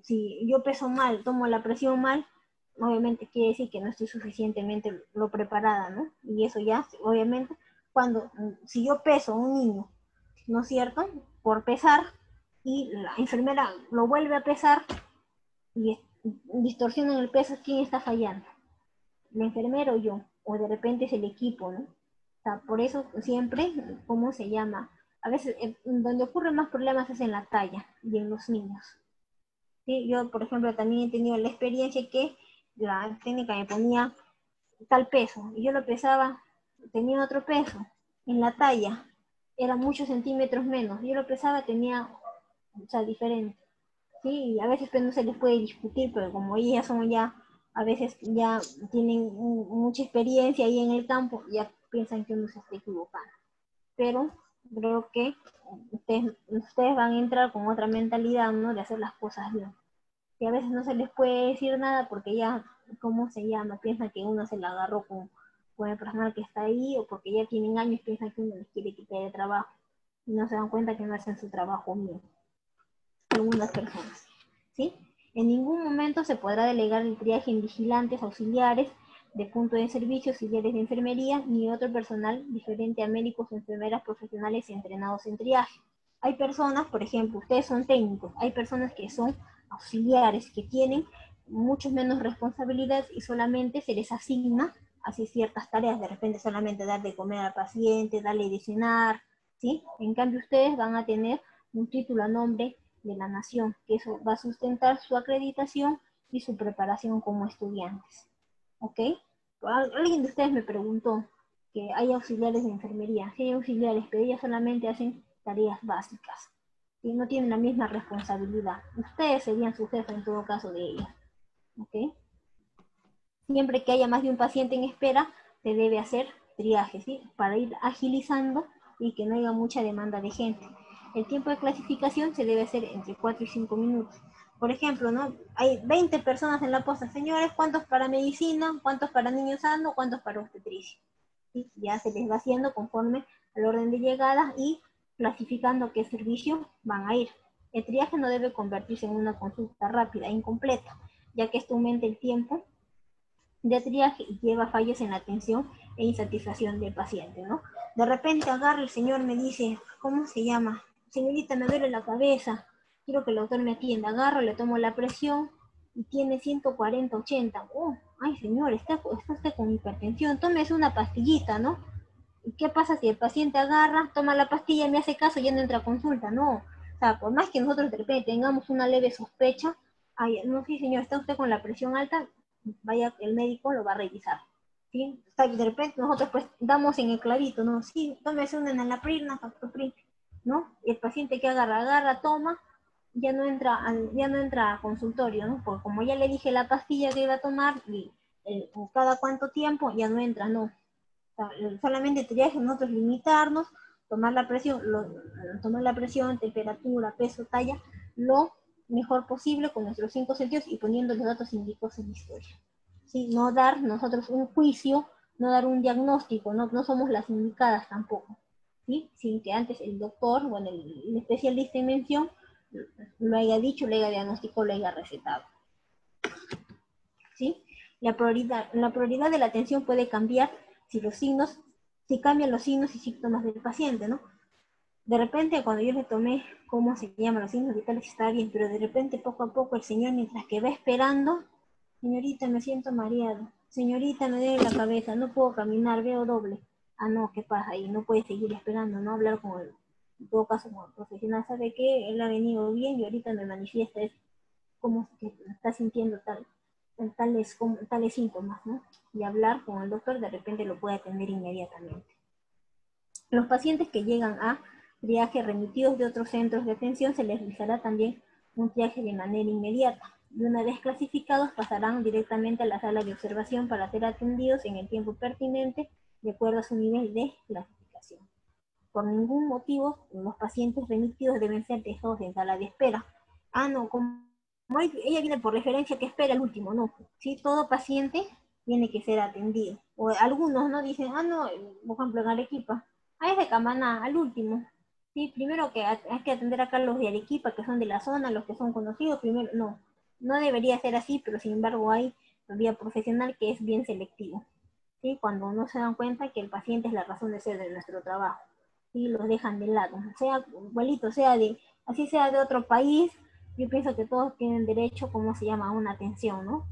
Si yo peso mal, tomo la presión mal, obviamente quiere decir que no estoy suficientemente lo preparada, ¿no? Y eso ya, obviamente, si yo peso a un niño, ¿no es cierto? Por pesar, y la enfermera lo vuelve a pesar y distorsionan el peso, ¿quién está fallando? ¿La enfermera o yo? O de repente es el equipo, ¿no? O sea, por eso siempre, ¿cómo se llama? A veces, donde ocurren más problemas es en la talla y en los niños. ¿Sí? Yo, por ejemplo, también he tenido la experiencia que la técnica me ponía tal peso, y yo lo pesaba, tenía otro peso, en la talla, era muchos centímetros menos, yo lo pesaba, tenía, o sea, diferente. Sí, y a veces pues no se les puede discutir, pero como ellas son ya, a veces ya tienen mucha experiencia ahí en el campo, ya piensan que uno se está equivocando. Pero creo que ustedes van a entrar con otra mentalidad, ¿no? De hacer las cosas bien. Y a veces no se les puede decir nada porque ya, ¿cómo se llama? Piensan que uno se la agarró con el personal que está ahí, o porque ya tienen años, piensan que uno les quiere quitar de trabajo. Y no se dan cuenta que no hacen su trabajo bien. Algunas personas, ¿sí? En ningún momento se podrá delegar el triaje en vigilantes, auxiliares de punto de servicio, auxiliares de enfermería, ni otro personal diferente a médicos o enfermeras profesionales entrenados en triaje. Hay personas, por ejemplo, ustedes son técnicos, hay personas que son auxiliares, que tienen mucho menos responsabilidades y solamente se les asigna hacer ciertas tareas, de repente solamente dar de comer al paciente, darle de cenar, ¿sí? En cambio ustedes van a tener un título a nombre de la nación, que eso va a sustentar su acreditación y su preparación como estudiantes. ¿Ok? Alguien de ustedes me preguntó que hay auxiliares de enfermería. Sí, hay auxiliares, pero ellas solamente hacen tareas básicas y no tienen la misma responsabilidad. Ustedes serían su jefe en todo caso de ellas. ¿Ok? Siempre que haya más de un paciente en espera, se debe hacer triaje, ¿sí? Para ir agilizando y que no haya mucha demanda de gente. El tiempo de clasificación se debe hacer entre 4 y 5 minutos. Por ejemplo, ¿no? Hay 20 personas en la posta. Señores, ¿cuántos para medicina? ¿Cuántos para niños sanos? ¿Cuántos para obstetricia? ¿Sí? Ya se les va haciendo conforme al orden de llegada y clasificando qué servicio van a ir. El triaje no debe convertirse en una consulta rápida e incompleta, ya que esto aumenta el tiempo de triaje y lleva fallos en la atención e insatisfacción del paciente, ¿no? De repente agarra el señor, me dice, ¿cómo se llama? Señorita, me duele la cabeza, quiero que el doctor me atienda. Agarro, le tomo la presión y tiene 140/80. Oh, ay señor, está usted con hipertensión, tómese una pastillita, ¿no? ¿Y qué pasa si el paciente agarra, toma la pastilla y me hace caso y ya no entra a consulta? No. O sea, por más que nosotros de repente tengamos una leve sospecha, ay, no, sí señor, está usted con la presión alta, vaya, el médico lo va a revisar. ¿Sí? O sea, de repente nosotros pues damos en el clavito, ¿no? Sí, tómese una enalapril, una captopril, ¿no? Y el paciente que agarra, toma, ya no entra a consultorio, ¿no? Porque como ya le dije la pastilla que iba a tomar y cada cuánto tiempo, ya no entra, no. O sea, solamente tendría que nosotros limitarnos, tomar la presión, temperatura, peso, talla, lo mejor posible con nuestros 5 sentidos y poniendo los datos indicados en la historia. ¿Sí? No dar nosotros un juicio, no dar un diagnóstico, no somos las indicadas tampoco. ¿Sí? Sin que antes el doctor, bueno, el especialista en mención, lo haya dicho, lo haya diagnosticado, lo haya recetado. ¿Sí? La prioridad de la atención puede cambiar si cambian los signos y síntomas del paciente, ¿no? De repente, cuando yo le tomé cómo se llaman los signos vitales, está bien, pero de repente, poco a poco, el señor, mientras que va esperando, señorita, me siento mareado, señorita, me duele la cabeza, no puedo caminar, veo doble. Ah, no, ¿qué pasa? Y no puede seguir esperando, ¿no? Hablar con el, en todo caso, con el profesional, ¿sabe qué? Él ha venido bien y ahorita me manifiesta es como que está sintiendo tales síntomas, ¿no? Y hablar con el doctor, de repente lo puede atender inmediatamente. Los pacientes que llegan a triaje remitidos de otros centros de atención se les realizará también un triaje de manera inmediata. Y una vez clasificados pasarán directamente a la sala de observación para ser atendidos en el tiempo pertinente de acuerdo a su nivel de clasificación. Por ningún motivo los pacientes remitidos deben ser dejados en sala de espera. Ah, no, como ella viene por referencia que espera el último, no. ¿Sí? Todo paciente tiene que ser atendido. O algunos no dicen, ah, no, por ejemplo en Arequipa, ah, es de Camaná, al último. Sí, primero que hay que atender acá los de Arequipa, que son de la zona, los que son conocidos, primero, no. No debería ser así, pero sin embargo hay vía profesional que es bien selectivo. ¿Sí? Cuando no se dan cuenta que el paciente es la razón de ser de nuestro trabajo. ¿Sí? Los dejan de lado. Sea, abuelito, así sea de otro país, yo pienso que todos tienen derecho, como se llama, a una atención, ¿no?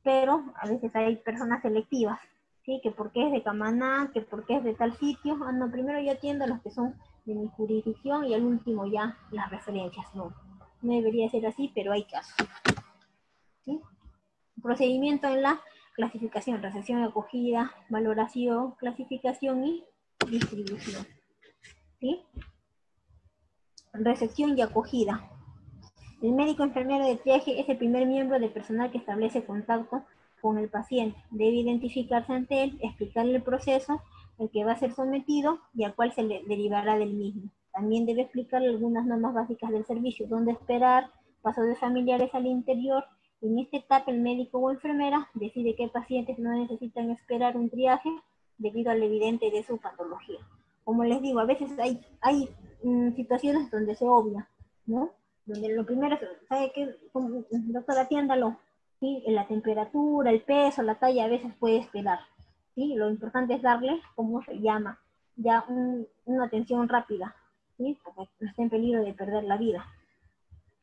Pero a veces hay personas selectivas, ¿sí? Que porque es de Camaná, que porque es de tal sitio, ah, no, primero yo atiendo a los que son de mi jurisdicción y al último ya las referencias, no. No debería ser así, pero hay casos. ¿Sí? Procedimiento en la clasificación, recepción y acogida, valoración, clasificación y distribución. ¿Sí? Recepción y acogida. El médico enfermero de triaje es el primer miembro del personal que establece contacto con el paciente. Debe identificarse ante él, explicarle el proceso al que va a ser sometido y al cual se le derivará del mismo. También debe explicarle algunas normas básicas del servicio, dónde esperar, paso de familiares al interior. En esta etapa el médico o enfermera decide qué pacientes no necesitan esperar un triaje debido al evidente de su patología. Como les digo, a veces hay situaciones donde se obvia, ¿no? Donde lo primero es, ¿sabe qué? Doctor, atiéndalo, ¿sí? La temperatura, el peso, la talla a veces puede esperar, ¿sí? Lo importante es darle, ¿cómo se llama? Ya una atención rápida, ¿sí? Porque no está en peligro de perder la vida.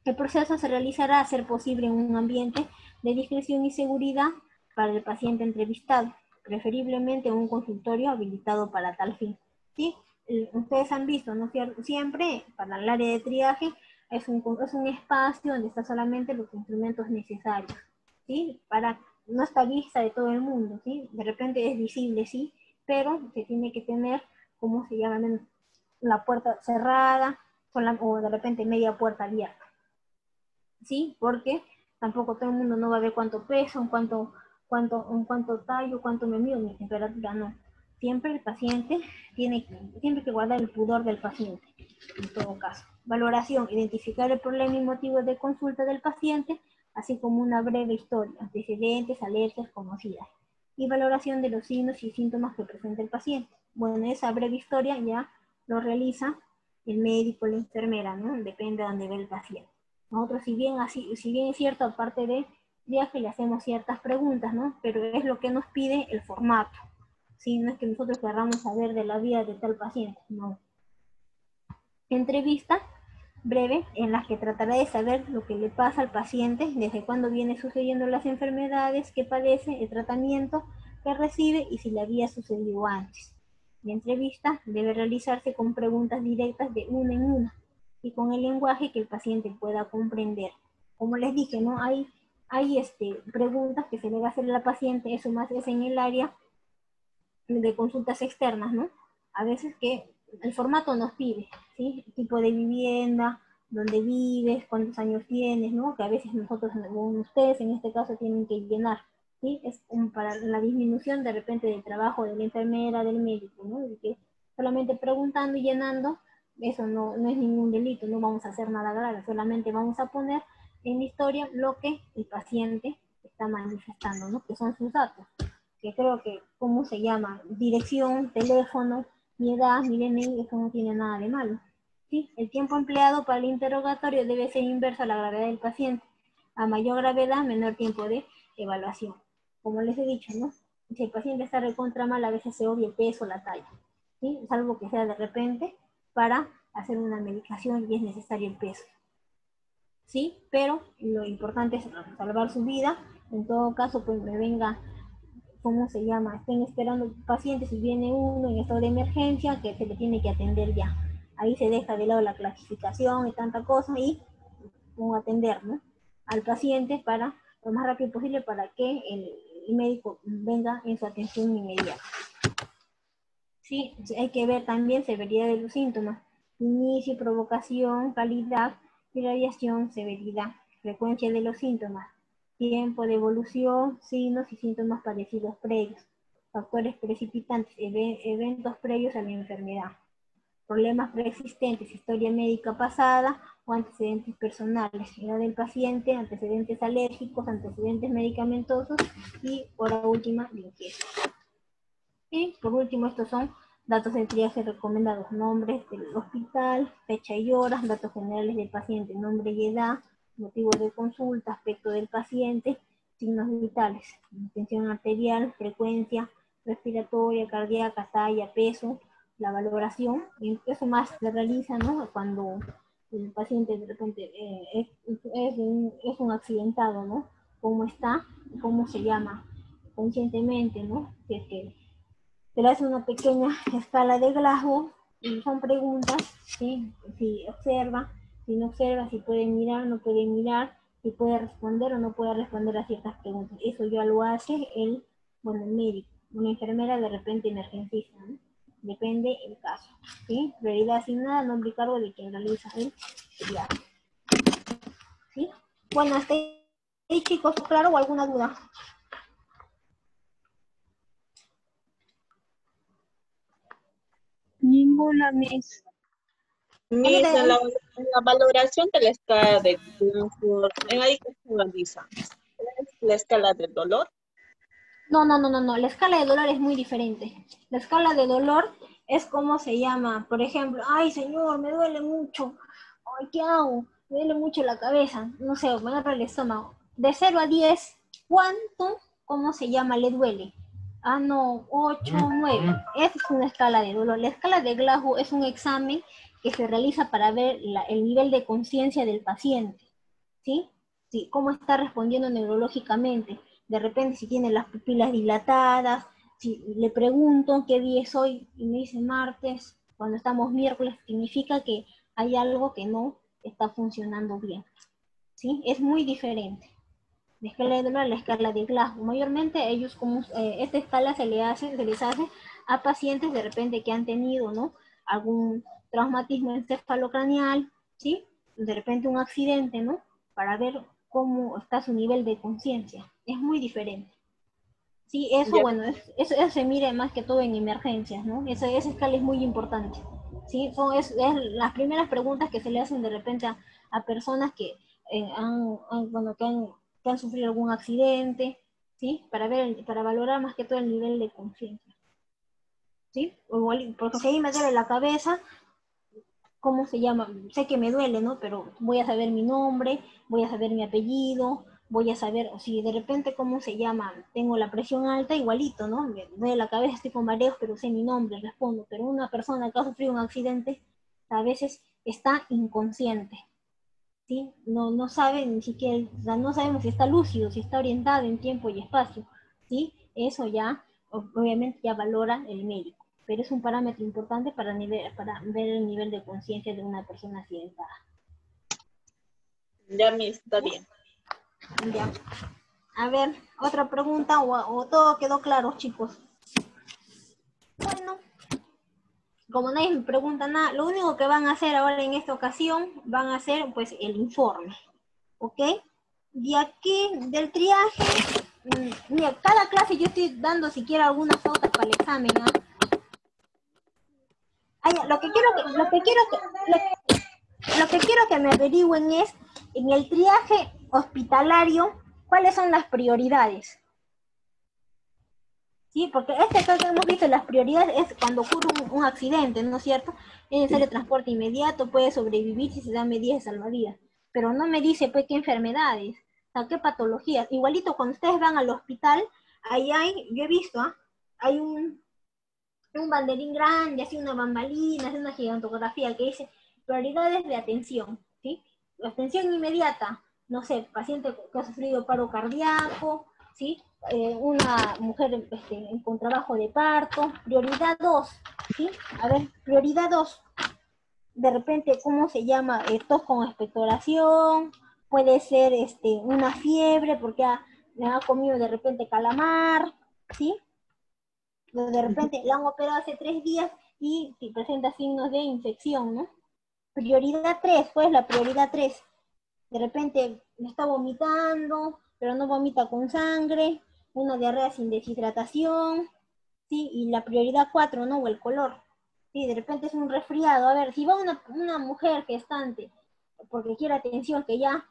El proceso se realizará a ser posible en un ambiente de discreción y seguridad para el paciente entrevistado, preferiblemente en un consultorio habilitado para tal fin. ¿Sí? Ustedes han visto, ¿no es cierto? Siempre para el área de triaje es un espacio donde están solamente los instrumentos necesarios, ¿sí? No está vista de todo el mundo, ¿sí? De repente es visible, sí, pero se tiene que tener, ¿cómo se llama? La puerta cerrada o de repente media puerta abierta. ¿Sí? Porque tampoco todo el mundo no va a ver cuánto peso, cuánto tallo, cuánto me mido, mi temperatura, no. Siempre el paciente siempre que guardar el pudor del paciente, en todo caso. Valoración, identificar el problema y motivos de consulta del paciente, así como una breve historia, antecedentes, alergias conocidas. Y valoración de los signos y síntomas que presenta el paciente. Bueno, esa breve historia ya lo realiza el médico, la enfermera, ¿no? Depende de dónde ve el paciente. Nosotros, si bien es cierto, aparte de viaje, le hacemos ciertas preguntas, ¿no? Pero es lo que nos pide el formato. ¿Sí? No es que nosotros queramos saber de la vida de tal paciente, no. Entrevista breve en las que tratará de saber lo que le pasa al paciente, desde cuándo viene sucediendo las enfermedades que padece, el tratamiento que recibe y si le había sucedido antes. La entrevista debe realizarse con preguntas directas de una en una y con el lenguaje que el paciente pueda comprender. Como les dije, ¿no? Hay preguntas que se le va a hacer a la paciente, eso más es en el área de consultas externas, ¿no? A veces que el formato nos pide, ¿sí? El tipo de vivienda, dónde vives, cuántos años tienes, ¿no? Que a veces nosotros, ustedes en este caso, tienen que llenar, ¿sí? Es para la disminución de repente del trabajo de la enfermera, del médico, ¿no? Y que solamente preguntando y llenando, eso no es ningún delito, no vamos a hacer nada grave, solamente vamos a poner en la historia lo que el paciente está manifestando, ¿no? Que son sus datos. Que creo que, ¿cómo se llama? Dirección, teléfono, mi edad, mi DNI, eso no tiene nada de malo. ¿sí? El tiempo empleado para el interrogatorio debe ser inverso a la gravedad del paciente. A mayor gravedad, menor tiempo de evaluación. Como les he dicho, ¿no? Si el paciente está recontra mal, a veces se obvia el peso, la talla, ¿sí? Salvo que sea de repente para hacer una medicación y es necesario el peso, ¿sí? Pero lo importante es salvar su vida. En todo caso, pues me venga, ¿cómo se llama? Estén esperando pacientes, si viene uno en estado de emergencia, que se le tiene que atender ya. Ahí se deja de lado la clasificación y tanta cosa y como atender, ¿no? Al paciente para lo más rápido posible para que el médico venga en su atención inmediata. Sí, hay que ver también severidad de los síntomas, inicio, provocación, calidad, irradiación, severidad, frecuencia de los síntomas, tiempo de evolución, signos y síntomas parecidos previos, factores precipitantes, eventos previos a la enfermedad, problemas preexistentes, historia médica pasada o antecedentes personales, edad del paciente, antecedentes alérgicos, antecedentes medicamentosos y, por última, limpieza. Y por último, estos son datos de triaje recomendados: nombres del hospital, fecha y horas, datos generales del paciente, nombre y edad, motivo de consulta, aspecto del paciente, signos vitales, tensión arterial, frecuencia respiratoria, cardíaca, talla, peso, la valoración. Y eso más se realiza, ¿no? Cuando el paciente de repente es un accidentado, ¿no? ¿Cómo está? ¿Cómo se llama? Conscientemente, ¿no? Si es que se le hace una pequeña escala de Glasgow y son preguntas, ¿sí? Si observa, si no observa, si puede mirar, no puede mirar, si puede responder o no puede responder a ciertas preguntas. Eso ya lo hace el médico, una enfermera de repente emergencista, ¿no? Depende el caso, ¿sí? Prioridad asignada, nombre y cargo de quien realiza el viaje, ¿sí? Bueno, hasta ahí, chicos, ¿claro o alguna duda? Ninguna, Miss. Miss, en la valoración de la escala de Glasgow, ¿en ahí qué se realiza? ¿Es la escala del dolor? No. La escala de dolor es muy diferente. La escala de dolor es como se llama. Por ejemplo, ay, señor, me duele mucho. Ay, ¿qué hago? Me duele mucho la cabeza. No sé, me agarra el estómago. De 0 a 10, ¿cuánto, cómo se llama, le duele? Ah, no, 8, 9. Esa es una escala de dolor. La escala de Glasgow es un examen que se realiza para ver el nivel de conciencia del paciente, ¿sí? Sí, cómo está respondiendo neurológicamente. De repente, si tiene las pupilas dilatadas, si le pregunto qué día es hoy y me dice martes, cuando estamos miércoles, significa que hay algo que no está funcionando bien, ¿sí? Es muy diferente. La escala de dolor, la escala de Glasgow. Mayormente ellos, como esta escala se les hace a pacientes de repente que han tenido, ¿no?, algún traumatismo encefalocraneal, ¿sí? De repente un accidente, ¿no? Para ver cómo está su nivel de conciencia. Es muy diferente. Sí, eso, Ya. bueno, eso se mira más que todo en emergencias, ¿no? Esa escala es muy importante. ¿Sí? Es las primeras preguntas que se le hacen de repente a personas que, que han sufrido algún accidente, ¿sí? Para valorar más que todo el nivel de conciencia. ¿Sí? Porque si ahí me duele la cabeza, ¿cómo se llama? Sé que me duele, ¿no? Pero voy a saber mi nombre, voy a saber mi apellido, voy a saber, o si de repente, ¿cómo se llama? Tengo la presión alta, igualito, ¿no? Me duele la cabeza, estoy con mareos, pero sé mi nombre, respondo. Pero una persona que ha sufrido un accidente, a veces está inconsciente, ¿sí? No sabe ni siquiera, o sea, no sabemos si está lúcido, si está orientado en tiempo y espacio, ¿sí? Eso ya, obviamente, ya valora el médico. Pero es un parámetro importante para ver el nivel de conciencia de una persona accidentada. Ya, Miss, está bien. Ya. A ver, otra pregunta o todo quedó claro, chicos. Bueno, como nadie me pregunta nada, lo único que van a hacer ahora en esta ocasión, van a hacer pues el informe, ¿ok? Y aquí del triaje, mira, cada clase yo estoy dando siquiera algunas pautas para el examen, ¿ah? Lo que quiero que me averigüen es, en el triaje hospitalario, ¿cuáles son las prioridades? ¿sí? Porque este caso que hemos visto, las prioridades es cuando ocurre un accidente, ¿no es cierto? Es necesario transporte inmediato, puede sobrevivir si se dan medidas de salvavidas. Pero no me dice, pues, qué enfermedades, o sea, qué patologías. Igualito cuando ustedes van al hospital, ahí hay, yo he visto, ¿ah? Hay un banderín grande, así una bambalina, así una gigantografía que dice prioridades de atención, ¿sí? Atención inmediata, no sé, paciente que ha sufrido paro cardíaco, ¿sí? Una mujer con trabajo de parto, prioridad 2, ¿sí? A ver, prioridad 2, de repente, ¿cómo se llama? Tos con expectoración, puede ser una fiebre porque ha comido de repente calamar, ¿sí? De repente la han operado hace 3 días y si presenta signos de infección, ¿no? Prioridad 3, pues la prioridad 3. De repente está vomitando, pero no vomita con sangre, una diarrea sin deshidratación, ¿sí? Y la prioridad 4, ¿no? O el color. Sí, de repente es un resfriado. A ver, si va una mujer gestante porque quiere atención, que ya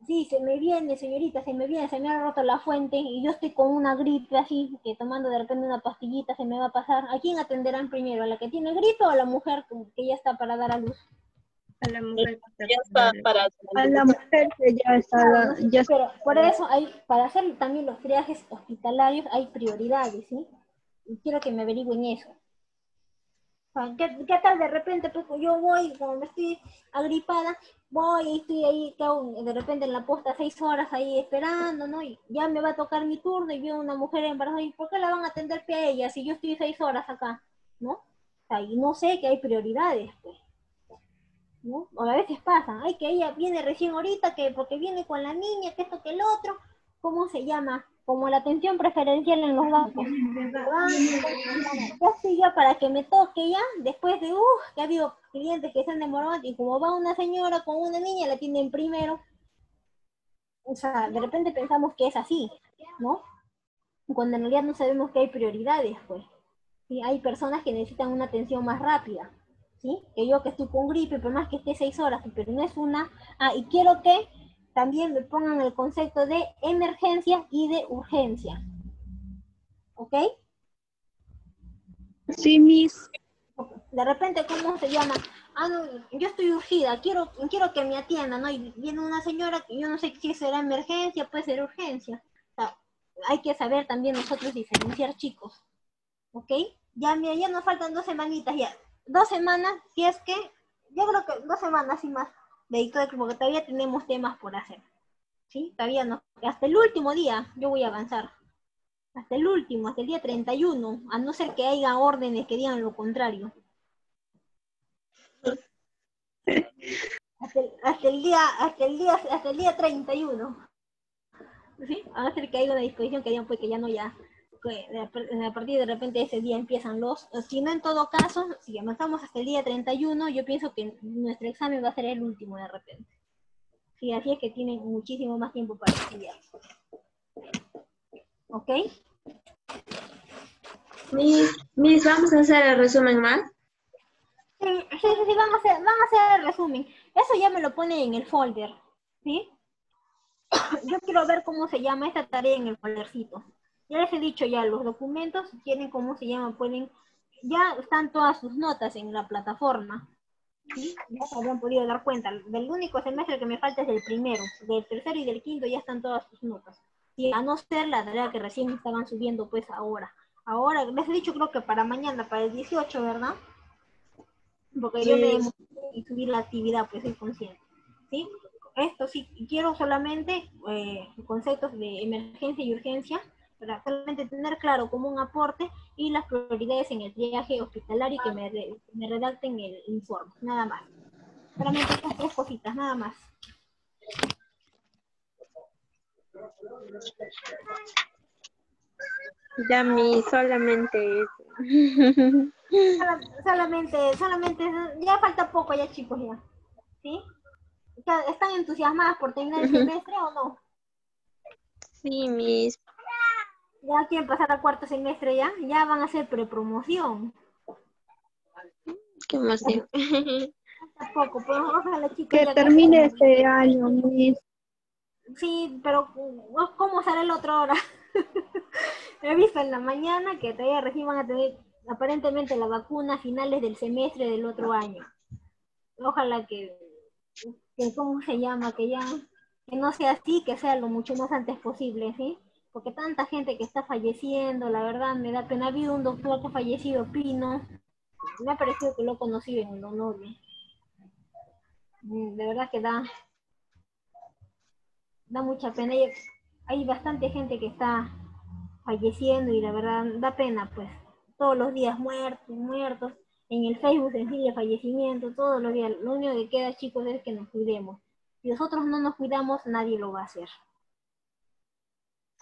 sí, se me viene, señorita, se me viene, se me ha roto la fuente y yo estoy con una gripe así, que tomando de repente una pastillita se me va a pasar. ¿A quién atenderán primero? ¿A la que tiene gripe o a la mujer que ya está para dar a luz? A la mujer que Ya está para A la mujer que ya está, Claro, ¿no? ya está. Pero por eso para hacer también los triajes hospitalarios hay prioridades, ¿sí? Y quiero que me averigüen eso. ¿Qué tal de repente, pues, yo voy, como me estoy agripada, voy y estoy ahí, de repente en la posta 6 horas ahí esperando, ¿no? Y ya me va a tocar mi turno y veo una mujer embarazada, ¿y por qué la van a atender a ella si yo estoy 6 horas acá, ¿no? O sea, y no sé que hay prioridades, pues, ¿no? O a veces pasa, ay, que ella viene recién ahorita, que porque viene con la niña, que esto, que el otro, ¿cómo se llama? Como la atención preferencial en los bancos. Ya estoy ya para que me toque ya, después de, que ha habido clientes que se han demorado, y como va una señora con una niña, la atienden primero. O sea, de repente pensamos que es así, ¿no? Cuando en realidad no sabemos que hay prioridades, pues. ¿Sí? Hay personas que necesitan una atención más rápida, ¿sí? Que yo que estoy con gripe, por más que esté 6 horas, pero no es una. Y quiero que también me pongan el concepto de emergencia y de urgencia, ¿ok? Sí, Miss. De repente, ¿cómo se llama? No, yo estoy urgida, quiero que me atiendan, ¿no? Y viene una señora que yo no sé si será emergencia, puede ser urgencia. O sea, hay que saber también nosotros diferenciar, chicos, ¿ok? Ya, mira, ya nos faltan 2 semanitas ya. 2 semanas, si es que, yo creo que 2 semanas y más, porque todavía tenemos temas por hacer, ¿sí? Todavía no, hasta el último día yo voy a avanzar. Hasta el último, hasta el día 31, a no ser que haya órdenes que digan lo contrario. Hasta el día 31. ¿Sí? A no ser que haya una disposición que digan pues que ya no ya. Que a partir de repente ese día empiezan si no en todo caso, si avanzamos hasta el día 31, yo pienso que nuestro examen va a ser el último de repente. Sí, así es que tienen muchísimo más tiempo para estudiar. ¿Ok? Miss, ¿vamos a hacer el resumen más? Sí, van a hacer el resumen. Eso ya me lo pone en el folder, ¿sí? Yo quiero ver cómo se llama esta tarea en el foldercito. Ya les he dicho ya, los documentos, si quieren cómo se llama, ya están todas sus notas en la plataforma. ¿Sí? Ya se habrán podido dar cuenta. Del único semestre que me falta es el primero. Del tercero y del quinto ya están todas sus notas. Sí, a no ser la tarea que recién estaban subiendo pues ahora. Ahora, les he dicho creo que para mañana, para el 18, ¿verdad? Porque yo me emocioné y subir la actividad, pues soy consciente. ¿Sí? Esto sí, quiero solamente conceptos de emergencia y urgencia, para solamente tener claro como un aporte y las prioridades en el triaje hospitalario y que me redacten el informe, nada más. Solamente estas 3 cositas, nada más. Ya, Miss, solamente eso. Solamente, ya falta poco ya, chicos, ya. ¿Sí? ¿Están entusiasmadas por terminar el semestre o no? Sí, Miss. Ya quieren pasar a cuarto semestre ya van a hacer prepromoción. Qué emoción. Tampoco, pues ojalá, chicos, Que ya termine casi. este año, Miss. Sí, pero ¿cómo será el otro ahora? He visto en la mañana que todavía recién van a tener aparentemente la vacuna a finales del semestre del otro año. Ojalá que ¿cómo se llama? Que no sea así, que sea lo mucho más antes posible, ¿sí? Porque tanta gente que está falleciendo, la verdad me da pena. Ha habido un doctor que ha fallecido, Pino, me ha parecido que lo he conocido en el honor. De verdad que da mucha pena. Hay bastante gente que está falleciendo y la verdad da pena, pues. Todos los días muertos, muertos. En el Facebook sencillo fallecimiento, todos los días. Lo único que queda, chicos, es que nos cuidemos. Si nosotros no nos cuidamos, nadie lo va a hacer.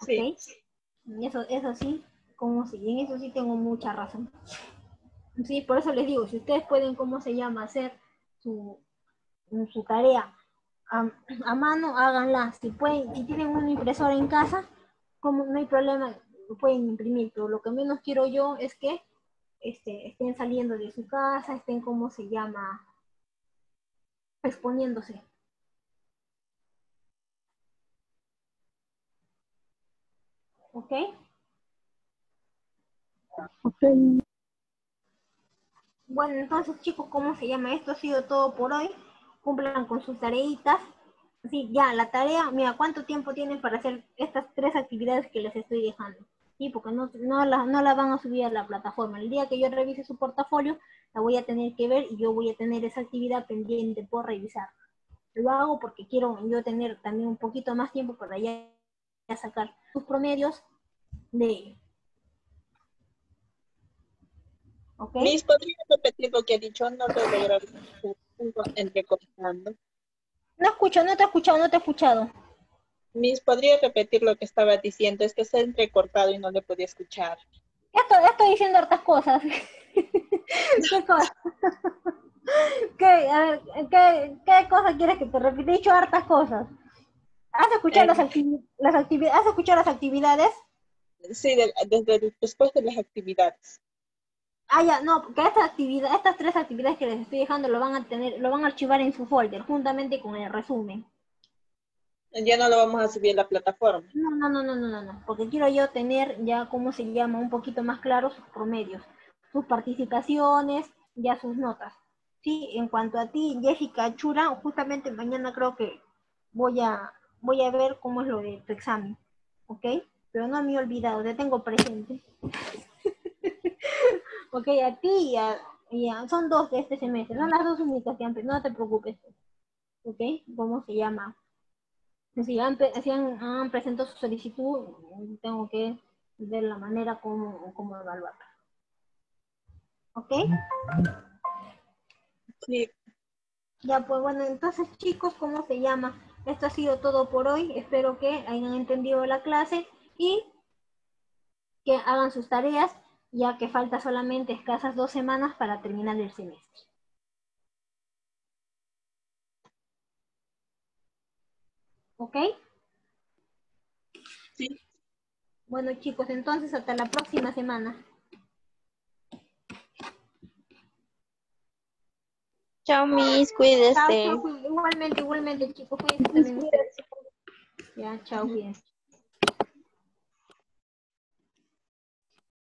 ¿Ok? Sí. Eso sí, como si, en eso sí tengo mucha razón. Sí, por eso les digo, si ustedes pueden, ¿cómo se llama? Hacer su tarea a mano, háganla. Si pueden, si tienen una impresora en casa, como no hay problema, lo pueden imprimir, pero lo que menos quiero yo es que estén saliendo de su casa, estén, ¿cómo se llama? Exponiéndose. ¿Ok? Bueno, entonces chicos, ¿cómo se llama? Esto ha sido todo por hoy. Cumplan con sus tareitas. Sí, ya, la tarea, mira, ¿cuánto tiempo tienen para hacer estas 3 actividades que les estoy dejando? Sí, porque no la van a subir a la plataforma. El día que yo revise su portafolio, la voy a tener que ver y yo voy a tener esa actividad pendiente por revisar. Lo hago porque quiero yo tener también un poquito más tiempo para ya sacar sus promedios de ello. ¿Ok? Miss, ¿podría repetir lo que ha dicho? No lo he logrado entrecortando. No escucho, no te he escuchado, no te he escuchado. Miss, ¿podría repetir lo que estaba diciendo? Es que se ha entrecortado y no le podía escuchar. Estoy diciendo hartas cosas. ¿Qué cosa? A ver, ¿qué cosa quieres que te repita? He dicho hartas cosas. ¿Has escuchado Eh, las actividades? ¿Has escuchado las actividades? sí, después de las actividades. Ah, ya, no, que estas 3 actividades que les estoy dejando lo van a archivar en su folder, juntamente con el resumen. Ya no lo vamos a subir a la plataforma. No, porque quiero yo tener ya, ¿cómo se llama? Un poquito más claro sus promedios, sus participaciones, ya sus notas. Sí, en cuanto a ti, Jessica Chura, justamente mañana creo que voy a ver cómo es lo de tu examen, ¿ok? Pero no me he olvidado, te tengo presente. Ok, a ti son 2 de este semestre, son las 2 únicas que han, no te preocupes, ¿ok? ¿Cómo se llama? Si han presentado su solicitud, tengo que ver la manera como evaluarla. ¿Ok? Sí, Ya, pues bueno, entonces chicos, ¿cómo se llama? Esto ha sido todo por hoy. Espero que hayan entendido la clase y que hagan sus tareas, ya que falta solamente escasas 2 semanas para terminar el semestre. ¿Ok? sí. Bueno chicos, entonces hasta la próxima semana. Chao, Miss, Chao, cuídese. chao, igualmente chicos, cuídense también ustedes. Ya, chao, cuídense.